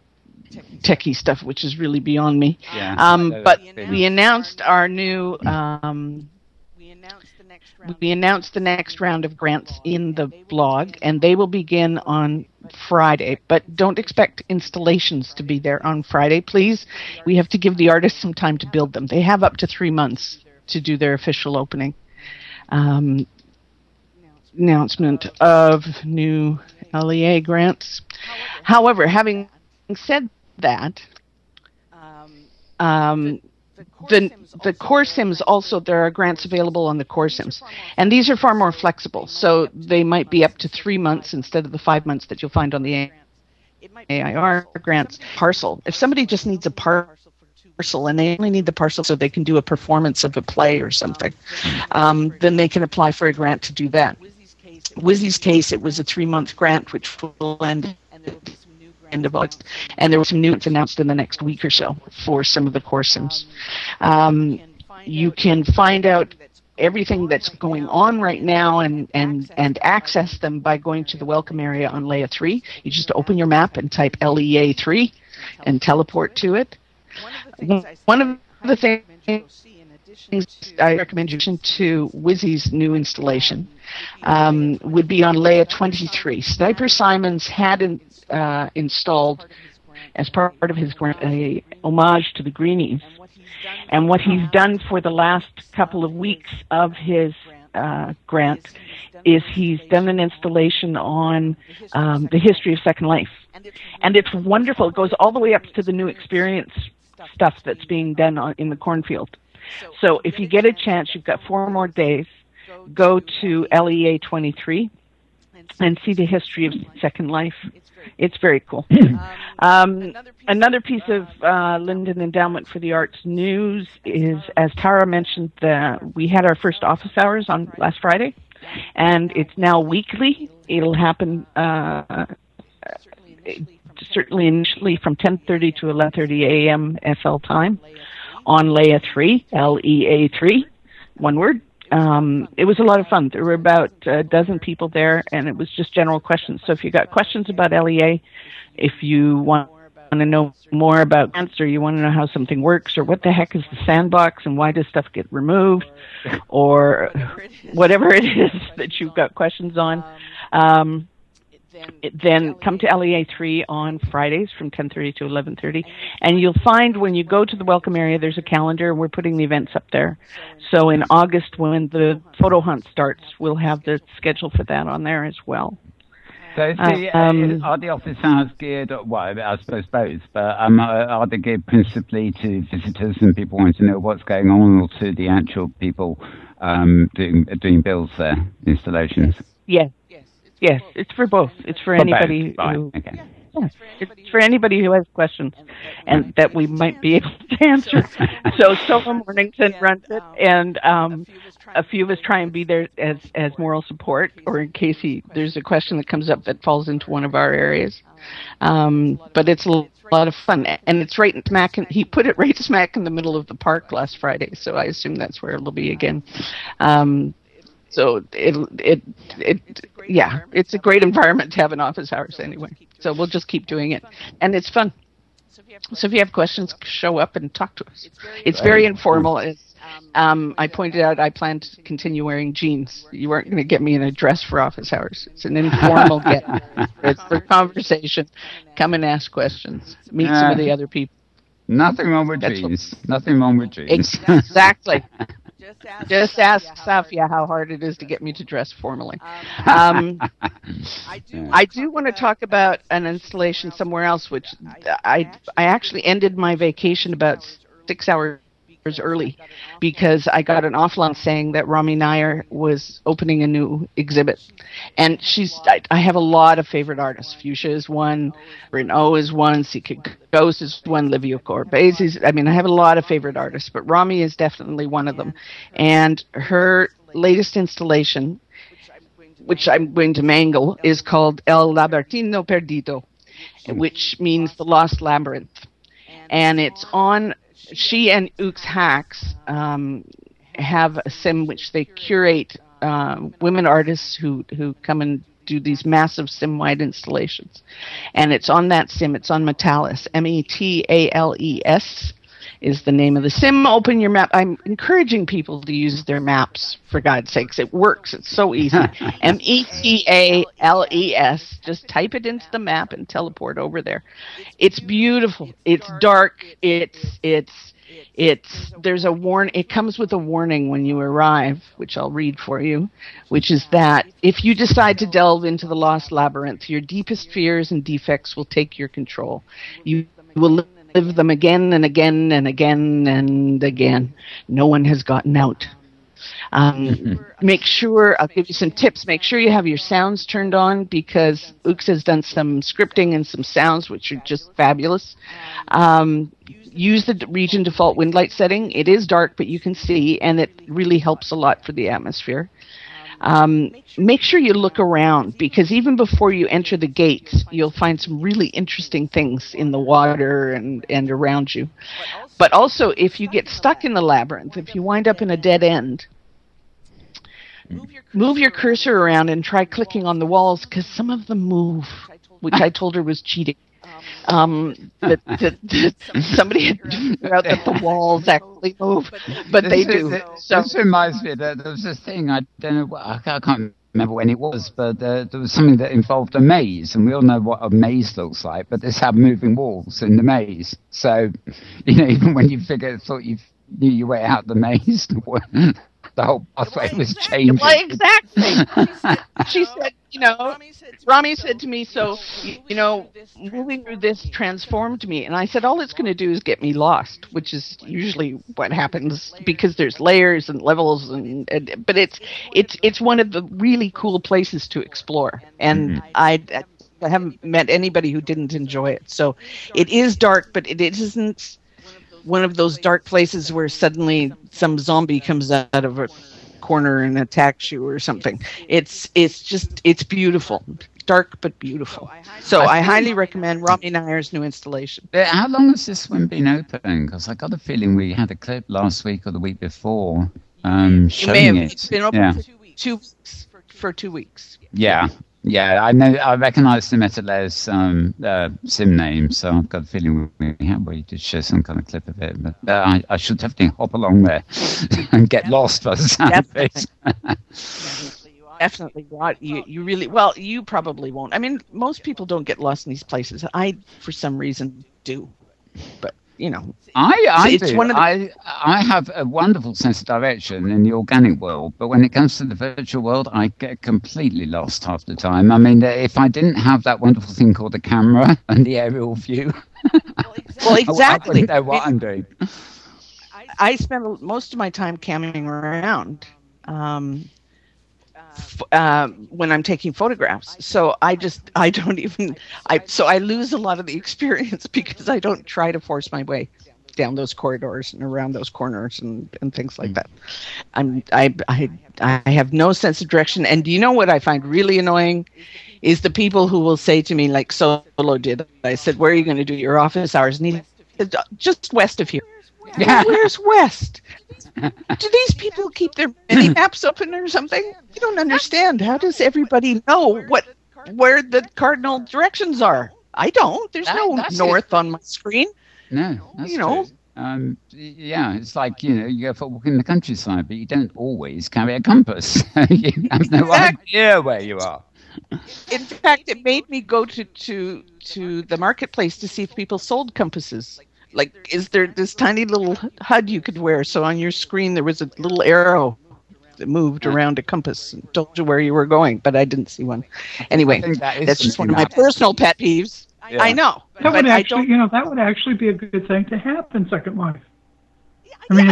techie stuff, which is really beyond me. Yeah, but we announced our new. We announced the next round of grants in the blog, and they will begin on Friday. But don't expect installations to be there on Friday, please. We have to give the artists some time to build them. They have up to 3 months to do their official opening. Announcement of new LEA grants. However, having said that, the core sims also, there are grants available on the core sims, and these are far more flexible, so they might be up to 3 months instead of the 5 months that you'll find on the AIR grants. Parcel. If somebody just needs a parcel and they only need the parcel so they can do a performance of a play or something, then they can apply for a grant to do that. Wizzy's case, it was a 3-month grant, which will end of August, and there were some new announced in the next week or so for some of the core sims. You can find out everything that's going on right now and access them by going to the welcome area on Leia 3. You just open your map and type LEA 3 and teleport to it. One of the things I recommend you to Wizzy's new installation would be on Leia 23. Sniper Simons had installed, as part of his grant, a homage to the Greenies. And what he's done for the last couple of weeks of his grant is he's done an installation on the history of Second Life. And it's wonderful. It goes all the way up to the new experience stuff that's being done in the cornfield. So if you get a chance, you've got 4 more days, go to LEA 23 and see the history of Second Life. It's very cool. Another piece of Linden Endowment for the Arts news is, as Tara mentioned, we had our first office hours on last Friday. and it's now weekly. It'll happen certainly initially from 10:30 to 11:30 a.m. FL time on LEA 3, LEA 3, one word. It was a lot of fun. There were about a dozen people there, and it was just general questions. So if you got questions about LEA, if you want to know more about grants, or you want to know how something works, or what the heck is the sandbox and why does stuff get removed, or whatever it is that you've got questions on, then come to LEA 3 on Fridays from 10:30 to 11:30, and you'll find when you go to the welcome area, there's a calendar, and we're putting the events up there. So in August, when the photo hunt starts, we'll have the schedule for that on there as well. So are the office hours geared, well, I suppose both, but are they geared principally to visitors and people wanting to know what's going on, or to the actual people doing builds there, installations? Yes, it's for both. It's for anybody who... Okay. Yeah, it's for anybody who has questions and that we might be able to answer. So Solo Mornington runs it, and a few of us try and be there as moral support, or in case there's a question that comes up that falls into one of our areas. But it's a lot of fun, and it's right smack. He put it right smack in the middle of the park last Friday, so I assume that's where it'll be again. So it's a great environment to have an office hours anyway. So we'll just keep doing it, and it's fun. So if you have questions, show up and talk to us. It's very informal. I pointed out I plan to continue wearing jeans. You weren't going to get me in a dress for office hours. It's an informal get. It's for conversation. Come and ask questions. Meet some of the other people. Nothing wrong with jeans. Nothing wrong with jeans. Exactly. Just ask Safia how hard it is to get me to dress formally. I do want to talk about an installation somewhere else, which I actually ended my vacation about 6 hours early because I got an offline saying that Rami Nair was opening a new exhibit. And I have a lot of favorite artists. Fuschia is one, Renault is one, Secret Ghost is one, Livio Corbez is, I have a lot of favorite artists, but Rami is definitely one of them. And her latest installation, which I'm going to mangle, is called El Labertino Perdido, which means the Lost Labyrinth. And it's on... She and Ux Hacks have a sim which they curate women artists who come and do these massive sim-wide installations. And it's on that sim. It's on Metallus. Metales is the name of the sim. Open your map. I'm encouraging people to use their maps, for God's sakes. It works. It's so easy. Metales. Just type it into the map and teleport over there. It's beautiful. It's dark. There's a warn. It comes with a warning when you arrive, which I'll read for you, which is that if you decide to delve into the Lost Labyrinth, your deepest fears and defects will take your control. You will live them again and again and again and again. No one has gotten out. Make sure, I'll give you some tips. Make sure you have your sounds turned on because Ux has done some scripting and some sounds which are just fabulous. Use the region default wind light setting. It is dark, but you can see, and it really helps a lot for the atmosphere. Make sure you look around because even before you enter the gates, you'll find some really interesting things in the water and around you. But also, if you get stuck in the labyrinth, if you wind up in a dead end, move your cursor around and try clicking on the walls because some of them move, which I told her was cheating. That somebody had figured out that the walls actually move, but they do. This reminds me that there was this thing, I don't know, I can't remember when it was, but there was something that involved a maze, and we all know what a maze looks like, but this had moving walls in the maze. So, even when you thought you knew your way out the maze, the whole pathway was changing. Well, exactly. She said, Rami said to me, so, moving through this transformed me. And I said, all it's going to do is get me lost, which is usually what happens because there's layers and levels. But it's one of the really cool places to explore. And I haven't met anybody who didn't enjoy it. So it is dark, but it isn't one of those dark places where suddenly some zombie comes out of a corner and attacks you or something. It's beautiful. Dark but beautiful. So I highly recommend Romy Nayer's new installation. How long has this one been open? Because I got a feeling we had a clip last week or the week before showing it. It's been open for 2 weeks. Yeah. Yeah, I know. I recognise the MetaLes sim name, so I've got a feeling we did share some kind of clip of it. But I should definitely hop along there and get lost by the sound of it. Definitely, you really you probably won't. I mean, most people don't get lost in these places. I, for some reason, do, but you know, I do. I have a wonderful sense of direction in the organic world, but when it comes to the virtual world, I get completely lost half the time. I mean, if I didn't have that wonderful thing called the camera and the aerial view, well, exactly, I wouldn't know what I'm doing. I spend most of my time camming around. When I'm taking photographs, so I lose a lot of the experience because I don't try to force my way down those corridors and around those corners and things like that. I have no sense of direction. And do you know what I find really annoying is the people who will say to me, like Solo did, I said, where are you going to do your office hours? And he said, just west of here. Yeah. Where's west? Do these people keep their mini maps open or something? You don't understand. How does everybody know where the cardinal directions are? I don't. There's no north on my screen. No, that's true. Yeah, it's like, you go for a walk in the countryside, but you don't always carry a compass. You have no idea where you are. In fact, it made me go to the marketplace to see if people sold compasses. Like, is there this tiny little HUD you could wear? So on your screen, there was a little arrow that moved around a compass and told you where you were going, but I didn't see one. Anyway, that's just one of my personal pet peeves. Yeah. I know. That would actually, that would actually be a good thing to have in Second Life. I mean,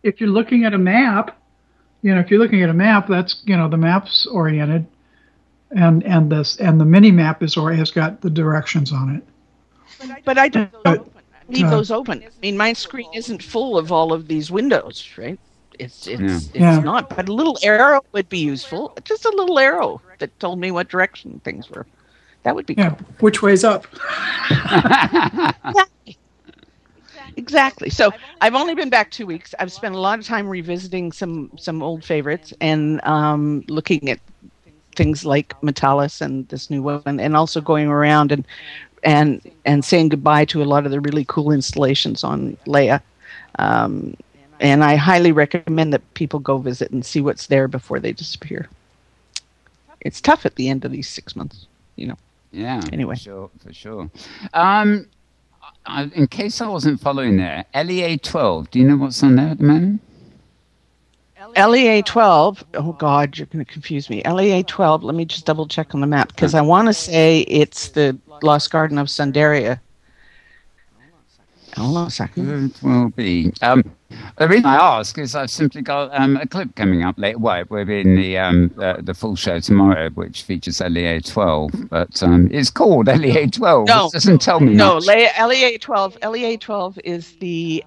if you're looking at a map, if you're looking at a map, that's the map's oriented, and the mini map has got the directions on it. But I don't leave those open. I mean, my screen isn't full of all of these windows, right? It's not. But a little arrow would be useful. Just a little arrow that told me what direction things were. That would be cool. Which way's up? Exactly. So I've only been back 2 weeks. I've spent a lot of time revisiting some old favorites and looking at things like Metalis and this new one, and also going around and saying goodbye to a lot of the really cool installations on Leia. And I highly recommend that people go visit and see what's there before they disappear. It's tough at the end of these 6 months, Yeah. Anyway. For sure. In case I wasn't following there, LEA 12, do you know what's on there at the moment? LEA 12, oh God, you're going to confuse me. LEA 12, let me just double check on the map, because I want to say it's the Lost Garden of Sundaria. Hold on a second. It will be. The reason I ask is I've simply got a clip coming up later. Well, we're in the full show tomorrow, which features LEA 12, but it's called LEA 12. No, it doesn't tell me much. LEA 12. LEA 12 is the.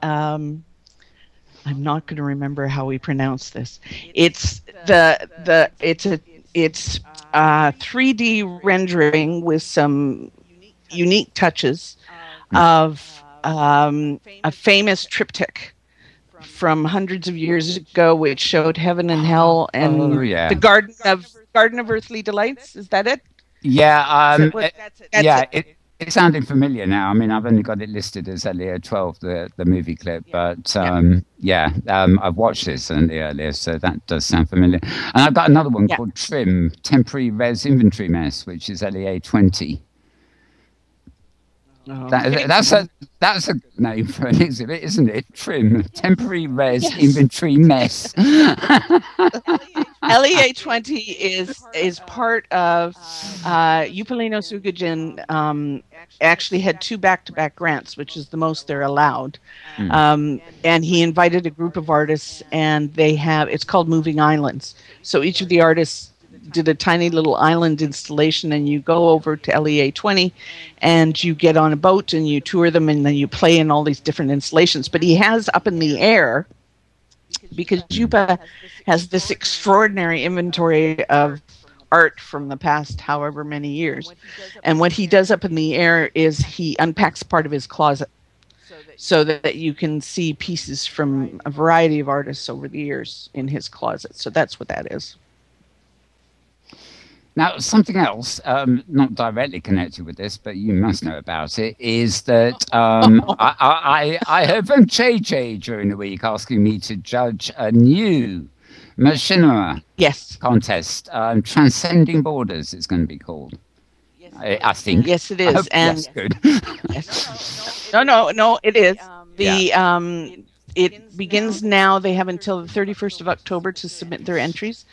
I'm not going to remember how we pronounce this. It's it's a 3D rendering with some unique touches of a famous triptych from hundreds of years ago, which showed heaven and hell and the Garden of Earthly Delights. Is that it? Yeah. It's sounding familiar now. I mean, I've only got it listed as LEA 12, the movie clip, but I've watched this earlier, so that does sound familiar. And I've got another one called TRIM, Temporary Res Inventory Mess, which is LEA 20. That's a name for an exhibit, isn't it? TRIM, Temporary Res Inventory Mess. LEA 20 is part of Upolino Sugajin. Actually had 2 back-to-back grants, which is the most they're allowed. And he invited a group of artists, and it's called Moving Islands. So each of the artists did a tiny little island installation, and you go over to LEA 20 and you get on a boat and you tour them, and then you play in all these different installations. But he has up in the air, because Jupa has this extraordinary inventory of art from the past however many years. And what he does up in the air is he unpacks part of his closet so that you can see pieces from a variety of artists over the years in his closet. So that's what that is. Now, something else, not directly connected with this, but you must know about it, is that I heard from JJ during the week asking me to judge a new machinima contest, Transcending Borders, it's going to be called. I think. Yes, it is. And that's good. Yes. No, it is. It begins now. They have until the 31st of October to submit their entries.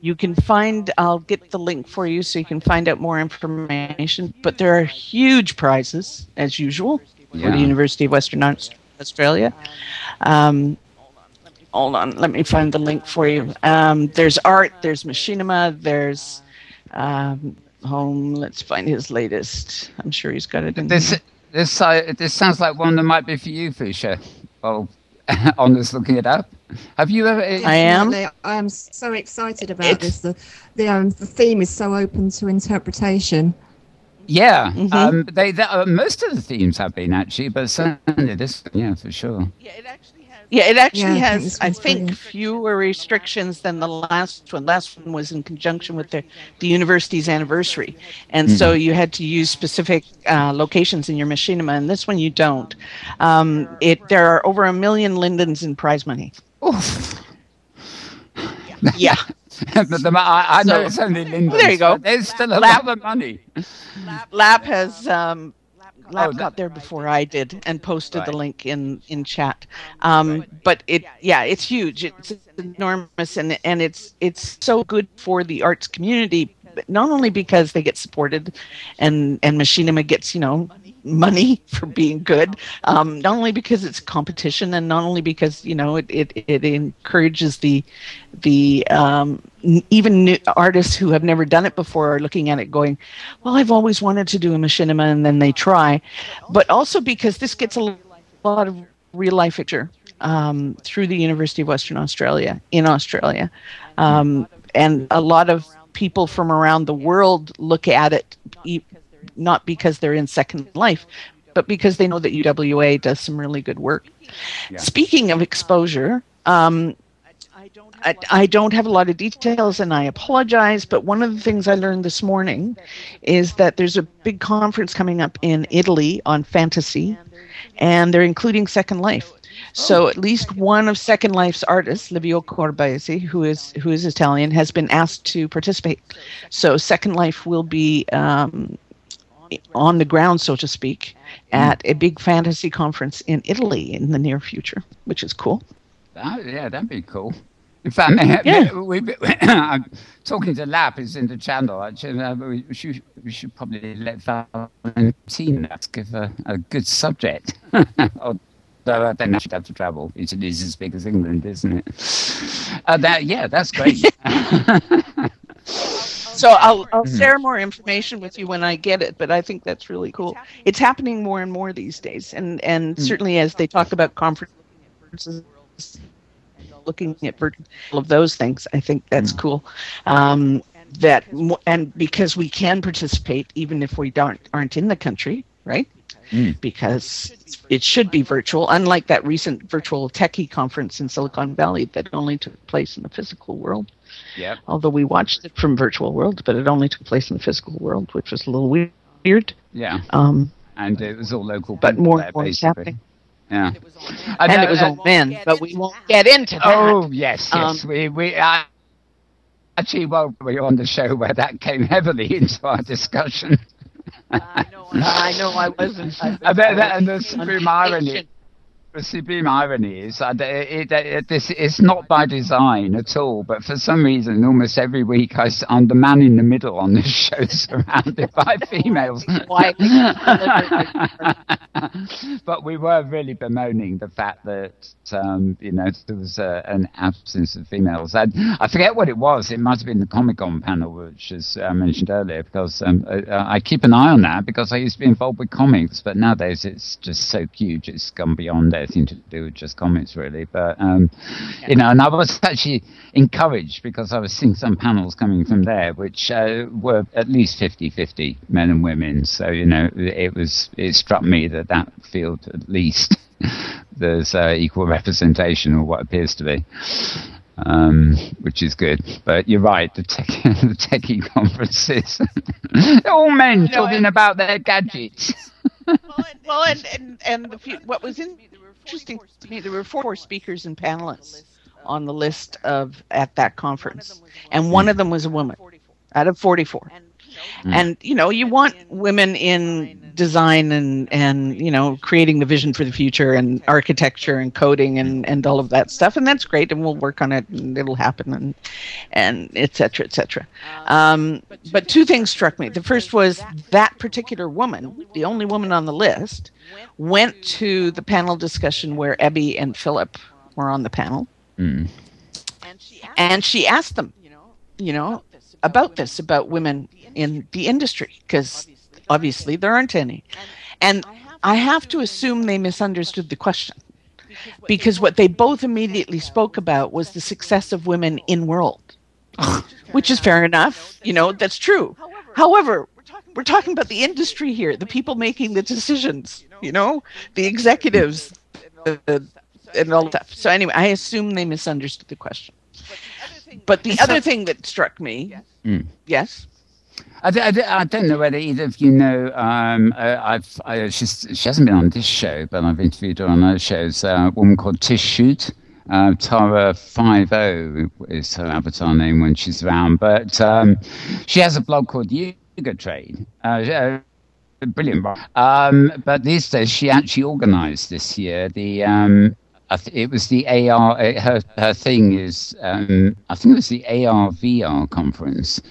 You can find, I'll get the link for you so you can find out more information. But there are huge prizes, as usual, for the University of Western Australia. Hold on, let me find the link for you. There's art, there's machinima, there's home. Let's find his latest. I'm sure he's got it in this sounds like one that might be for you, Fuschia. Oh, Honest looking it up. Have you ever? I am so excited about this. The theme is so open to interpretation. Yeah, most of the themes have been actually, but certainly this, for sure. Yeah, it actually has, I think, fewer restrictions than the last one. Last one was in conjunction with the university's anniversary. And so you had to use specific locations in your machinima, and this one you don't. There are over 1 million lindens in prize money. Oof. Yeah. But I know it's only lindens. There you go. There's still a lot of money. Lap has... Lap got there before I did and posted the link in chat. But it's huge. It's enormous, and it's so good for the arts community, but not only because they get supported and machinima gets, money for being good, not only because it's competition and not only because, it encourages the even new artists who have never done it before are looking at it going, well, I've always wanted to do a machinima, and then they try. But also because this gets a lot of real life picture through the University of Western Australia, in Australia. And a lot of people from around the world look at it, not because they're in Second Life, but because they know that UWA does some really good work. Yeah. Speaking of exposure, I don't have a lot of details, and I apologize, but one of the things I learned this morning is that there's a big conference coming up in Italy on fantasy, and they're including Second Life. So at least one of Second Life's artists, Livio Corbesi, who is Italian, has been asked to participate. So Second Life will be on the ground, so to speak, at a big fantasy conference in Italy in the near future, which is cool. That'd be cool. In fact, I'm talking to Lap, who's in the channel. Actually, we should probably let Valentina give a good subject. Although I don't actually have to travel. It is as big as England, isn't it? That's great. So I'll share more information with you when I get it, but I think that's really cool. It's happening more and more these days, and certainly as they talk about conferences, looking at all of those things, I think that's cool. And because we can participate even if we aren't in the country, right? Because it should be virtual, unlike that recent virtual techie conference in Silicon Valley that only took place in the physical world. Yep. Although we watched it from virtual world, but it only took place in the physical world, which was a little weird. Yeah. And it was all local. But more and more is happening. Yeah. And it was all men, but we won't get into that. Oh, yes. We actually, while we were on the show where that came heavily into our discussion. I know I wasn't. And the supreme irony is that it's not by design at all, but for some reason, almost every week I'm the man in the middle on this show, surrounded by females. But we were really bemoaning the fact that there was an absence of females. I forget what it was. It might have been the Comic-Con panel, which as I mentioned earlier, because I keep an eye on that because I used to be involved with comics, but nowadays it's just so huge. It's gone beyond anything to do with just comics, really. But and I was actually encouraged because I was seeing some panels coming from there, which were at least 50-50 men and women. So it struck me that field at least there's equal representation, or what appears to be, which is good. But you're right, the techie conferences, all men talking about their gadgets. What was interesting to me, there were 4 speakers and panelists on the list at that conference, and one of them was a woman out of 44. And you want women in design and creating the vision for the future and architecture and coding and all of that stuff, and that's great, and we'll work on it and it'll happen and et cetera, et cetera. But 2 things struck me. The first was that particular woman, the only woman on the list, went to the panel discussion where Ebby and Philip were on the panel, and she asked them, about women in the industry, because obviously there aren't any. And I have to assume they misunderstood the question, because what they both immediately spoke about was the success of women in Inworld, which is fair enough. That's true. However, we're talking about the industry here, the people making the decisions, the executives and all that stuff. So anyway, I assume they misunderstood the question. But the other thing that struck me, yes? I don't know whether either of you know. She hasn't been on this show, but I've interviewed her on other shows. A woman called Tish Shoot, Tara50 is her avatar name when she's around. But she has a blog called Yoga Trade. Brilliant. But these days, she actually organised this year the. It was the AR. Her thing is. I think it was the AR VR conference.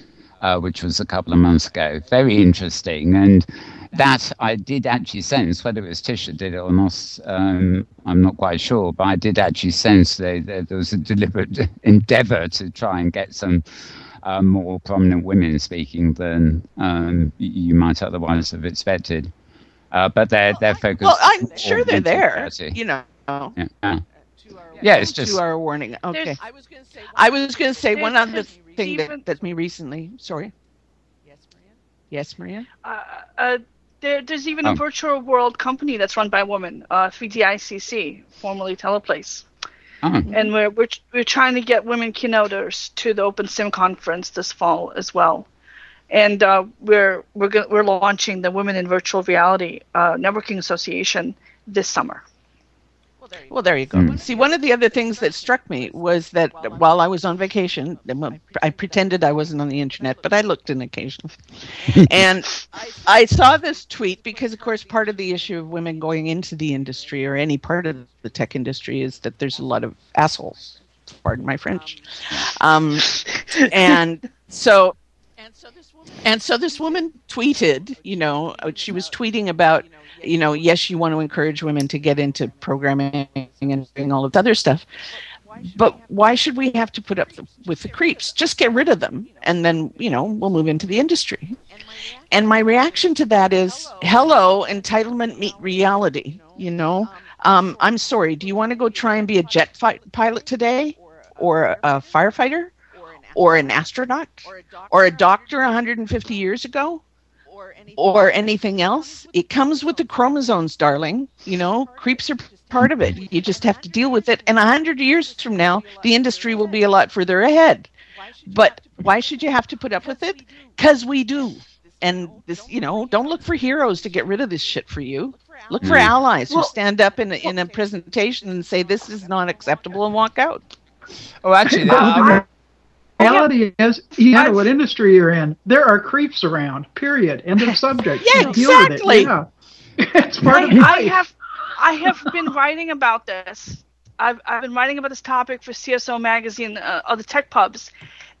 Which was a couple of months ago. Very interesting. And that I did actually sense, whether it was Tish that did it or not, I'm not quite sure, but I did actually sense that there was a deliberate endeavour to try and get some more prominent women speaking than you might otherwise have expected. But they're focused... Well, I'm sure they're there, Yeah, it's just... 2-hour warning. Okay. I was going to say one other thing that's me recently. Sorry. Yes, Maria? There's even a virtual world company that's run by a woman, 3DICC, formerly Teleplace. And we're trying to get women keynoters to the Open Sim conference this fall as well. And we're launching the Women in Virtual Reality Networking Association this summer. Well, there you go. See, one of the other things that struck me was that while I was on vacation, I pretended I wasn't on the internet, but I looked in occasionally. And I saw this tweet because, of course, part of the issue of women going into the industry or any part of the tech industry is that there's a lot of assholes. Pardon my French. And so this woman tweeted, she was tweeting about, yes, you want to encourage women to get into programming and doing all of the other stuff, but why should we have to put up with the creeps? Just get rid of them, and then, we'll move into the industry. And my reaction to that is, hello, entitlement meet reality, I'm sorry, do you want to go try and be a jet pilot today, or a firefighter, or an astronaut, or a doctor 150 years ago? Or anything else? It comes with the chromosomes, darling. Creeps are part of it. You just have to deal with it. And 100 years from now, the industry will be a lot further ahead. But why should you have to put up with it? Because we do. And this, don't look for heroes to get rid of this shit for you. Look for allies who stand up in a presentation and say this is not acceptable and walk out. Oh, actually, reality is, you know what industry you're in. There are creeps around. Period. End of subject. Yeah, exactly. Yeah. It's part of life. I have been writing about this. I've been writing about this topic for CSO magazine, other tech pubs,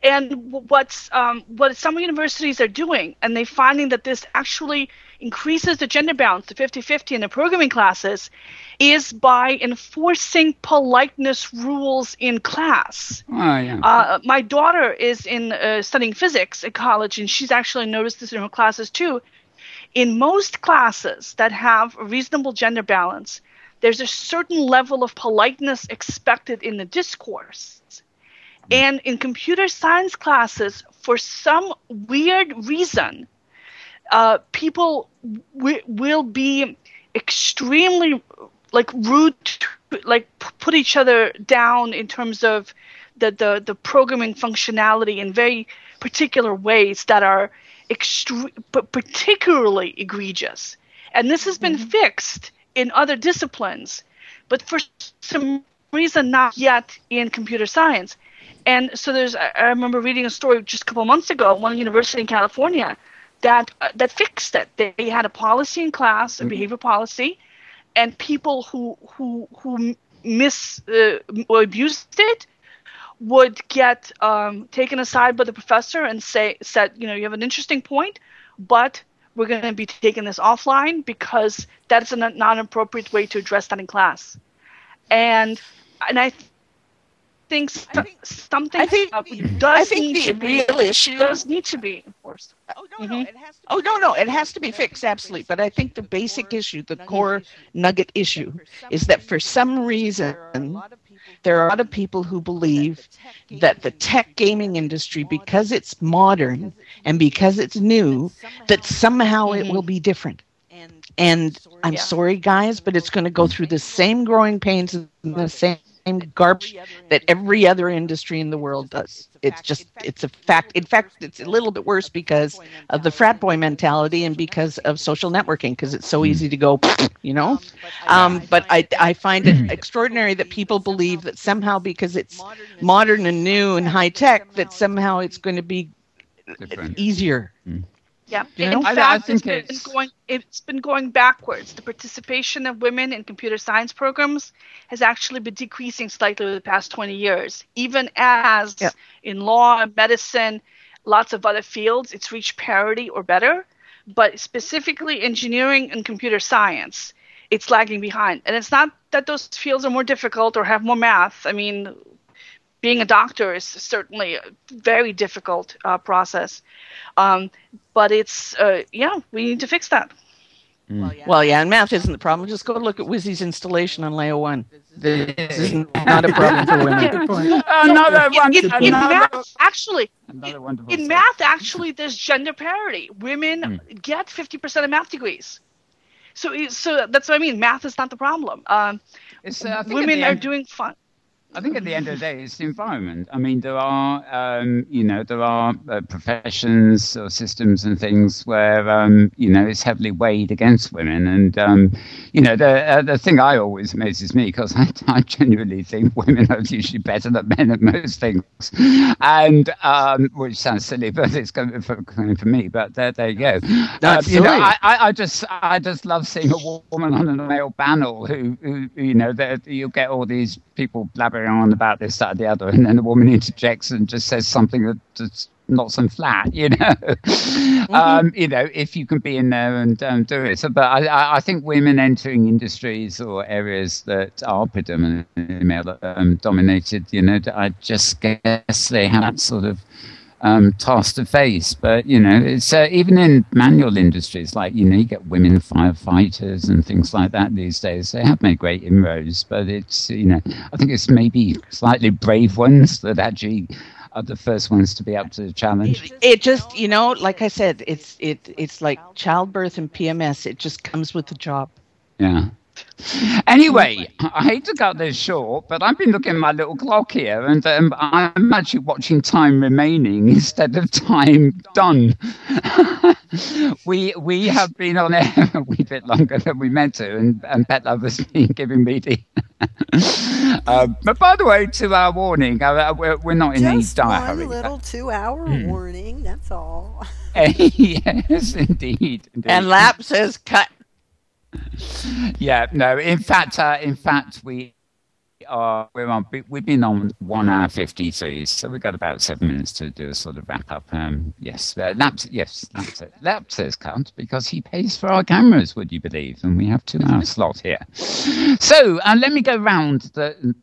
And what some universities are doing, and they're finding that this actually increases the gender balance to 50-50 in the programming classes, is by enforcing politeness rules in class. Oh, yeah. My daughter is studying physics at college, and she's actually noticed this in her classes too. In most classes that have a reasonable gender balance, there's a certain level of politeness expected in the discourse. And in computer science classes, for some weird reason, people will be extremely rude, put each other down in terms of the programming functionality in very particular ways that are particularly egregious. And this has been fixed in other disciplines, but for some reason not yet in computer science. And so I remember reading a story just a couple of months ago at one university in California that fixed it. They had a policy in class, a behavior policy, and people who or abused it would get taken aside by the professor and said, you have an interesting point, but we're going to be taking this offline because that's not an appropriate way to address that in class. And I think something does need to be enforced. It has to be fixed, absolutely. But I think the basic issue, the core nugget issue, is that for some reason there are a lot of people who believe that the tech gaming industry, because it's modern and because it's new, that somehow it will be different. And I'm sorry, guys, but it's going to go through the same growing pains and the same garbage that every other industry in the world does. It's a fact. In fact, it's a little bit worse because of the frat boy mentality and because of social networking, because it's so easy to go, but I find it extraordinary that people believe that somehow because it's modern and new and high tech, that somehow it's going to be easier. Yeah, in fact, it's been going backwards. The participation of women in computer science programs has actually been decreasing slightly over the past 20 years. Even as in law, medicine, lots of other fields, it's reached parity or better. But specifically engineering and computer science, it's lagging behind. And it's not that those fields are more difficult or have more math. I mean, being a doctor is certainly a very difficult process. But it's, we need to fix that. Well, yeah, and math isn't the problem. Just go look at Wizzy's installation on layer 1. This is not a problem for women. In math, actually, there's gender parity. Women get 50% of math degrees. So that's what I mean. Math is not the problem. Women are doing fine. I think at the end of the day, it's the environment. I mean, there are, professions or systems and things where, it's heavily weighed against women. And, the thing I always amazes me, because I genuinely think women are usually better than men at most things. And, which sounds silly, but it's coming for me. But there you go. I just love seeing a woman on a male panel who you'll get all these people blabbering on about this, that, or the other, and then the woman interjects and just says something that's not so flat, if you can be in there and do it. So, but I think women entering industries or areas that are predominantly male dominated, I just guess they have that sort of task to face. But it's even in manual industries, like you get women firefighters and things like that these days. They have made great inroads, but it's I think it's maybe slightly brave ones that actually are the first ones to be up to the challenge. It just like I said, it's like childbirth and PMS. It just comes with the job. Yeah. Anyway, I hate to cut this short, but I've been looking at my little clock here, and I'm actually watching time remaining instead of time done. We have been on air a wee bit longer than we meant to, and Petlove has been giving me the. But by the way, 2-hour warning. We're not in any dire hurry. Just one little 2-hour warning. That's all. Yes, indeed. And Lap says cut. Yeah, no. In fact, we we've been on 1 hour 53, so we've got about 7 minutes to do a sort of wrap up. Lap says can't because he pays for our cameras, would you believe? And we have 2 hour slot here. So let me go round the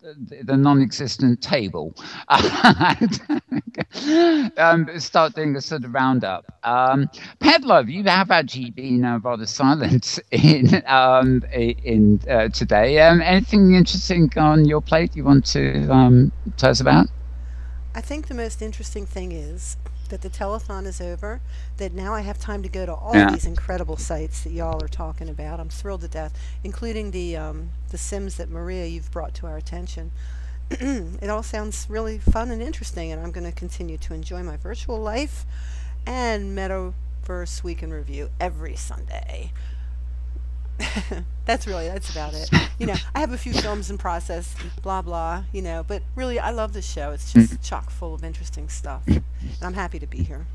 non-existent table. Start doing a sort of roundup. Petlove, you have actually been rather silent in today. Anything interesting on your plate you want to tell us about? I think the most interesting thing is that the telethon is over, that now I have time to go to all these incredible sites that y'all are talking about. I'm thrilled to death, including the Sims that Maria you've brought to our attention. It all sounds really fun and interesting, and I'm going to continue to enjoy my virtual life and Metaverse Week in Review every Sunday. That's about it. I have a few films in process, blah blah, but really I love this show. It's just chock full of interesting stuff, and I'm happy to be here.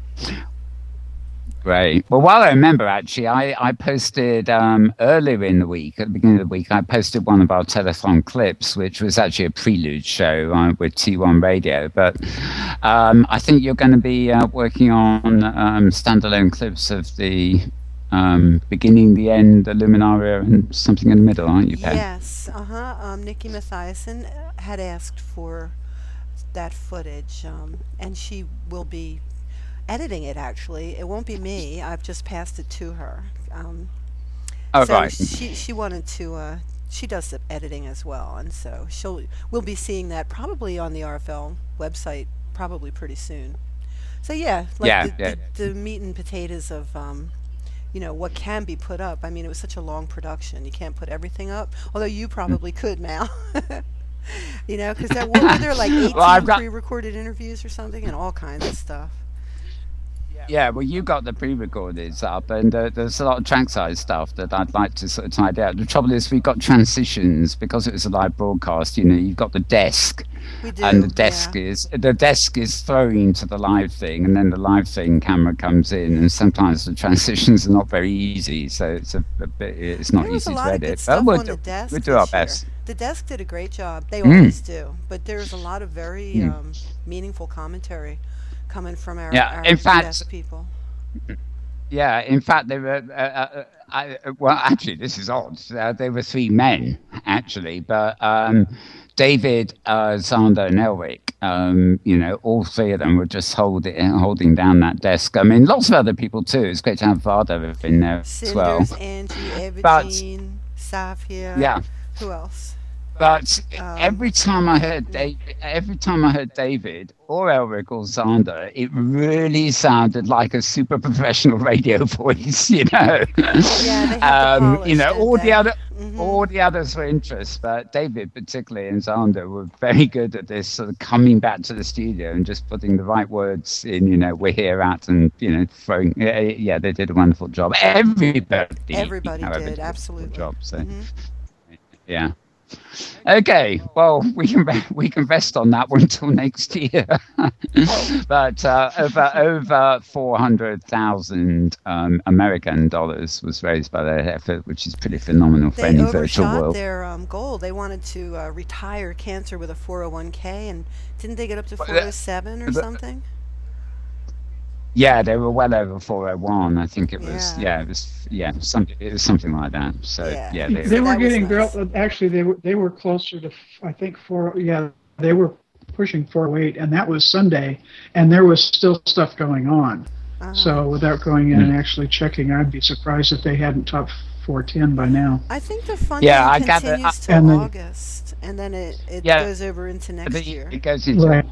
Great. Well, while I remember, actually, I posted earlier in the week, at the beginning of the week, I posted one of our telethon clips, which was actually a prelude show with T1 Radio. But I think you're going to be working on standalone clips of the beginning, the end, the Luminaria, and something in the middle, aren't you, Pam? Yes. Nikki Mathiasen had asked for that footage, and she will be editing it. Actually, it won't be me. I've just passed it to her. Right. She wanted to. She does the editing as well, and so we'll be seeing that probably on the RFL website probably pretty soon. So the meat and potatoes of what can be put up. I mean, it was such a long production. You can't put everything up, although you probably could, Mal. Because were there like 18 pre-recorded interviews or something, and all kinds of stuff. Yeah, well, you got the pre-recordeds up, and there's a lot of trackside stuff that I'd like to sort of tidy out. The trouble is, we've got transitions because it was a live broadcast. You've got the desk, and the desk is thrown to the live thing, and then the live thing camera comes in, and sometimes the transitions are not very easy, so it's it's not easy to edit. But we'll do our best. The desk did a great job. They always do, but there's a lot of very meaningful commentary coming from our desk people. Yeah, in fact, they were. Actually, this is odd. They were 3 men, actually, but David, Zander, and Elric. All 3 of them were just holding down that desk. I mean, lots of other people too. It's great to have Varda in there as well. Angie, Evagene, Safia. Yeah. Who else? But every time I heard David or Elric or Zander, it really sounded like a super professional radio voice, Yeah, they have all the others were interesting, but David particularly and Zander were very good at this sort of coming back to the studio and just putting the right words in. We're here at, and throwing. They did a wonderful job. Everybody did absolutely job. So yeah. Okay, well, we can rest on that one until next year. But over 400,000 American dollars was raised by their effort, which is pretty phenomenal for any virtual world. They overshot their goal. They wanted to retire cancer with a 401k, and didn't they get up to 407 or something? Yeah, they were well over 401. I think it was. Yeah, it was something like that. So they were getting actually they were closer to, I think, they were pushing 408, and that was Sunday, and there was still stuff going on. So without going in and actually checking, I'd be surprised if they hadn't topped 410 by now. I think the funding continues till August, and then it goes over into next year. It goes into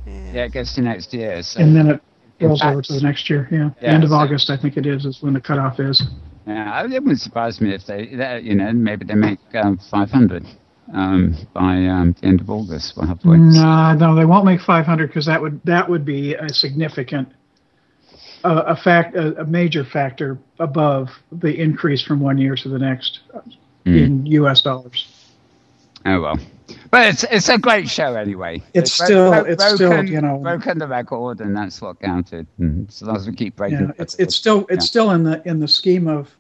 it goes to next year. So. And then it rolls over to the next year. End of August, I think it is when the cutoff is. Yeah, it wouldn't surprise me if maybe they make 500 by the end of August. We'll have to wait. No, they won't make 500 because that would be a significant a major factor above the increase from one year to the next in U.S. dollars. Oh well. But it's a great show anyway. It's still broken the record, and that's what counted. And so long as we keep breaking, it's still in the scheme of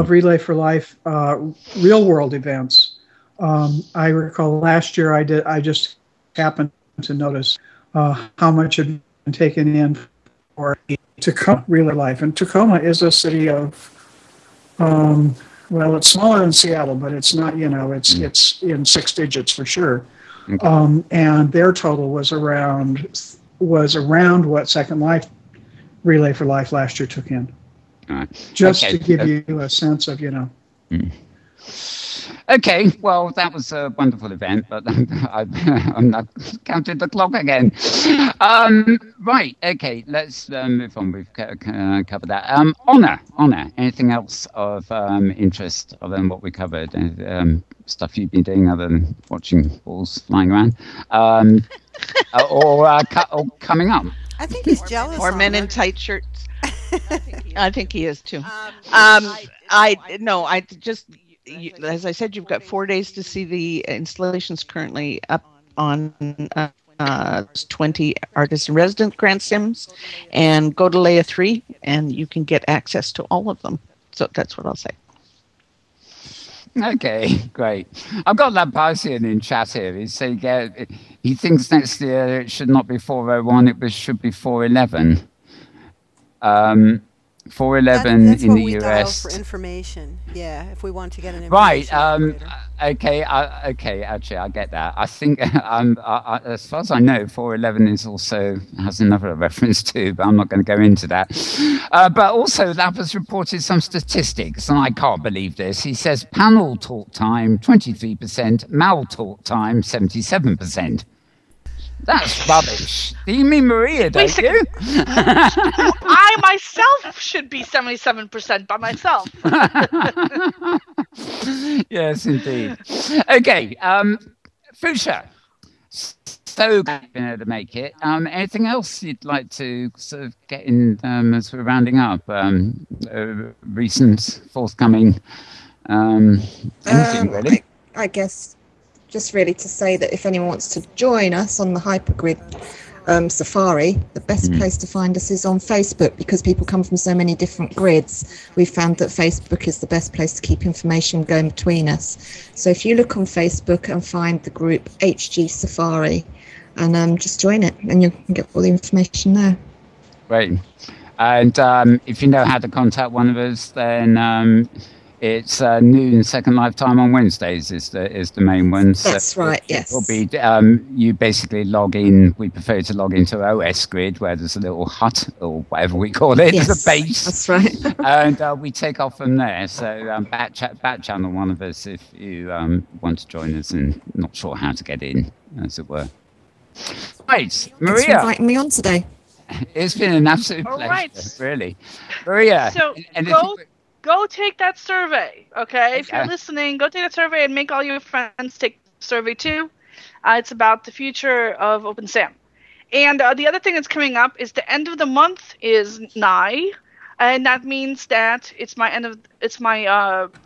Relay for Life real world events. I recall last year I just happened to notice how much had been taken in for Tacoma Relay Life. And Tacoma is a city of, well, it's smaller than Seattle, but it's not, it's in 6 digits for sure. Okay. And their total was around what Second Life Relay for Life last year took in. Just to give you a sense of, Okay, well, that was a wonderful event, but I'm not counting the clock again. Right, okay, let's move on. We've covered that. Honor. Anything else of interest other than what we covered? Stuff you've been doing other than watching balls flying around, or coming up? I think he's jealous. Or men in tight shirts. I think he is too. As I said, you've got 4 days to see the installations currently up on 20 artist in resident grant sims, and go to Layer 3 and you can get access to all of them. So that's what I'll say. Okay, great. I've got Lampasian in chat here. He's saying he thinks next year it should not be 401, it should be 411. 411 that's in the we US. Dial for information. Yeah, if we want to get an right. information. Okay. Actually, I get that. I think, as far as I know, 411 has another reference too, but I'm not going to go into that. But also, Lab has reported some statistics, and I can't believe this. He says panel talk time 23%, Mal talk time 77%. That's rubbish. Do you mean Maria, don't you? I myself should be 77% by myself. Yes, indeed. Okay, Fuschia. So glad you've been able to make it. Anything else you'd like to sort of get in as we're rounding up? Recent, forthcoming, anything really? I guess just really to say that if anyone wants to join us on the Hypergrid Safari, the best place to find us is on Facebook, because people come from so many different grids. We've found that Facebook is the best place to keep information going between us. So if you look on Facebook and find the group HG Safari, and just join it, and you can get all the information there. Great. And if you know how to contact one of us, then it's noon Second Life time on Wednesdays is the main one. So that's right, yes. It will be, you basically log in. We prefer to log into OS Grid, where there's a little hut, or whatever we call it, yes, the base. That's right. And we take off from there. So back channel one of us if you want to join us and not sure how to get in, as it were. Right, Maria. Thanks for inviting me on today. It's been an absolute pleasure, right. Really. Maria. So go take that survey, okay? If you're listening, go take that survey and make all your friends take the survey too. It's about the future of OpenSAM. And the other thing that's coming up is the end of the month is nigh, and that means that it's my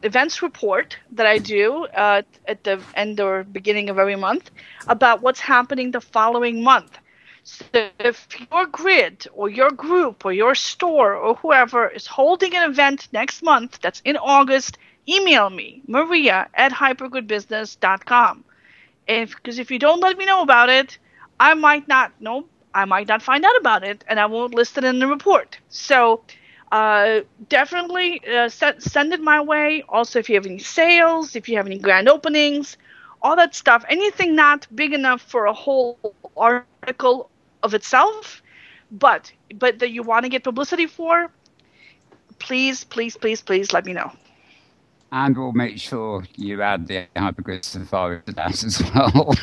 events report that I do at the end or beginning of every month about what's happening the following month. So if your grid or your group or your store or whoever is holding an event next month that's in August, email me, maria@hypergoodbusiness.com. Because if you don't let me know about it, I might not find out about it, and I won't list it in the report. So definitely send it my way. Also, if you have any sales, if you have any grand openings, all that stuff, anything not big enough for a whole article of itself, but that you want to get publicity for, please let me know. And we'll make sure you add the Hypergrid Safari to that as well.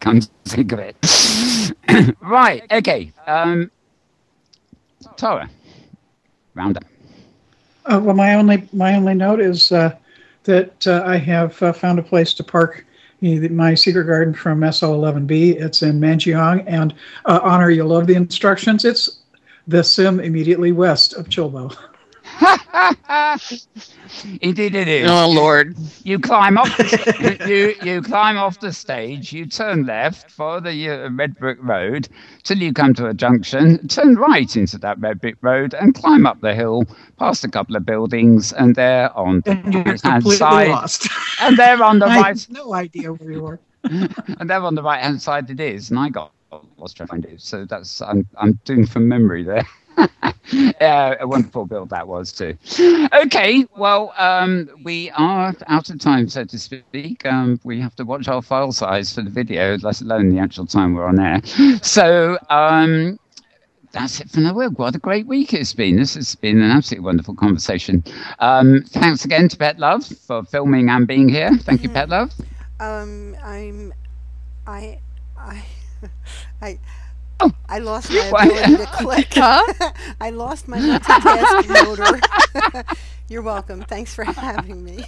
Come to think of it. Right, okay. Tara, round up. Well, my only note is that I have found a place to park my secret garden from SO11B. It's in Manjiang, and Honor, you'll love the instructions. It's the sim immediately west of Chilbo. Indeed, it is. Oh Lord! You climb off. You climb off the stage. You turn left, follow the red brick road till you come to a junction. Turn right into that red brick road and climb up the hill, past a couple of buildings, and they're on the And you're right-hand completely side. lost. And they're on the I right. have no idea where you are. And they're on the right-hand side. It is, and I got lost trying to find it. So that's I'm doing from memory there. A wonderful build that was too. Okay, well, we are out of time, so to speak. We have to watch our file size for the video, let alone the actual time we're on air. So that's it for now. What a great week it's been. This has been an absolutely wonderful conversation. Thanks again to Petlove for filming and being here. Thank you, Petlove. I lost my ability to click. I lost my multitasking motor. You're welcome. Thanks for having me.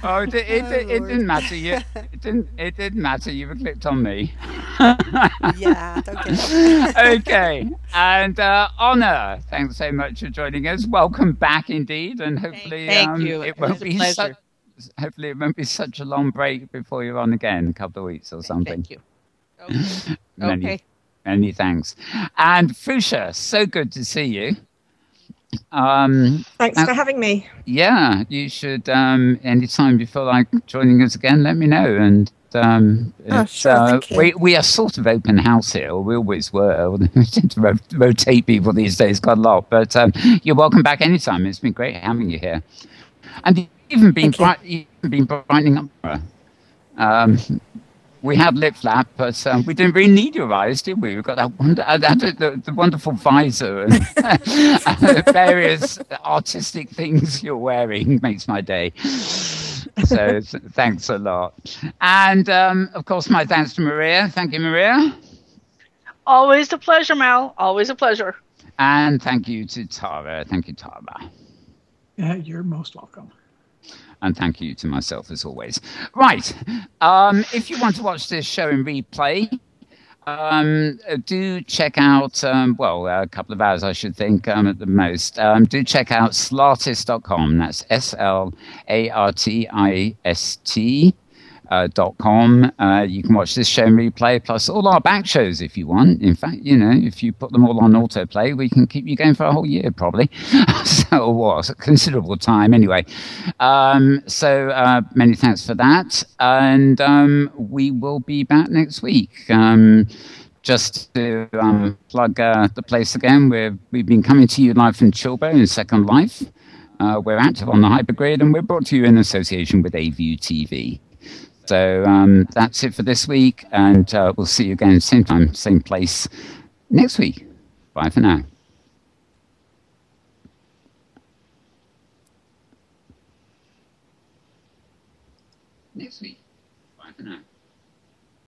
Oh, it didn't matter. It didn't matter. You were clicked on me. Yeah. Okay. Okay. And Honor, thanks so much for joining us. Welcome back, indeed, and hopefully, Thank you. It won't be hopefully it won't be such a long break before you're on again, a couple of weeks or something. Thank you. Okay. Many thanks. And Fuschia, so good to see you. Thanks for having me. Yeah, you should. Anytime you feel like joining us again, let me know. And sure, thank you. we are sort of open house here. Or we always were. We tend to rotate people these days quite a lot. But you're welcome back anytime. It's been great having you here. And you've even been brightening up. We had lip flap, but we didn't really need your eyes, did we? We've got that the wonderful visor and various artistic things you're wearing makes my day. So thanks a lot. And, of course, my thanks to Maria. Thank you, Maria. Always a pleasure, Mel. Always a pleasure. And thank you to Tara. Thank you, Tara. Yeah, you're most welcome. And thank you to myself, as always. Right. If you want to watch this show in replay, do check out, a couple of hours, I should think, at the most. Do check out slartist.com. That's SLARTIST. .com. You can watch this show in replay, plus all our back shows if you want. In fact, if you put them all on autoplay, we can keep you going for a whole year probably. So what? A considerable time anyway. So many thanks for that. And we will be back next week. Just to plug the place again, we've been coming to you live from Chilbo in Second Life. We're active on the Hypergrid, and we're brought to you in association with AView TV. So that's it for this week, and we'll see you again same time, same place next week. Bye for now. Next week. Bye for now.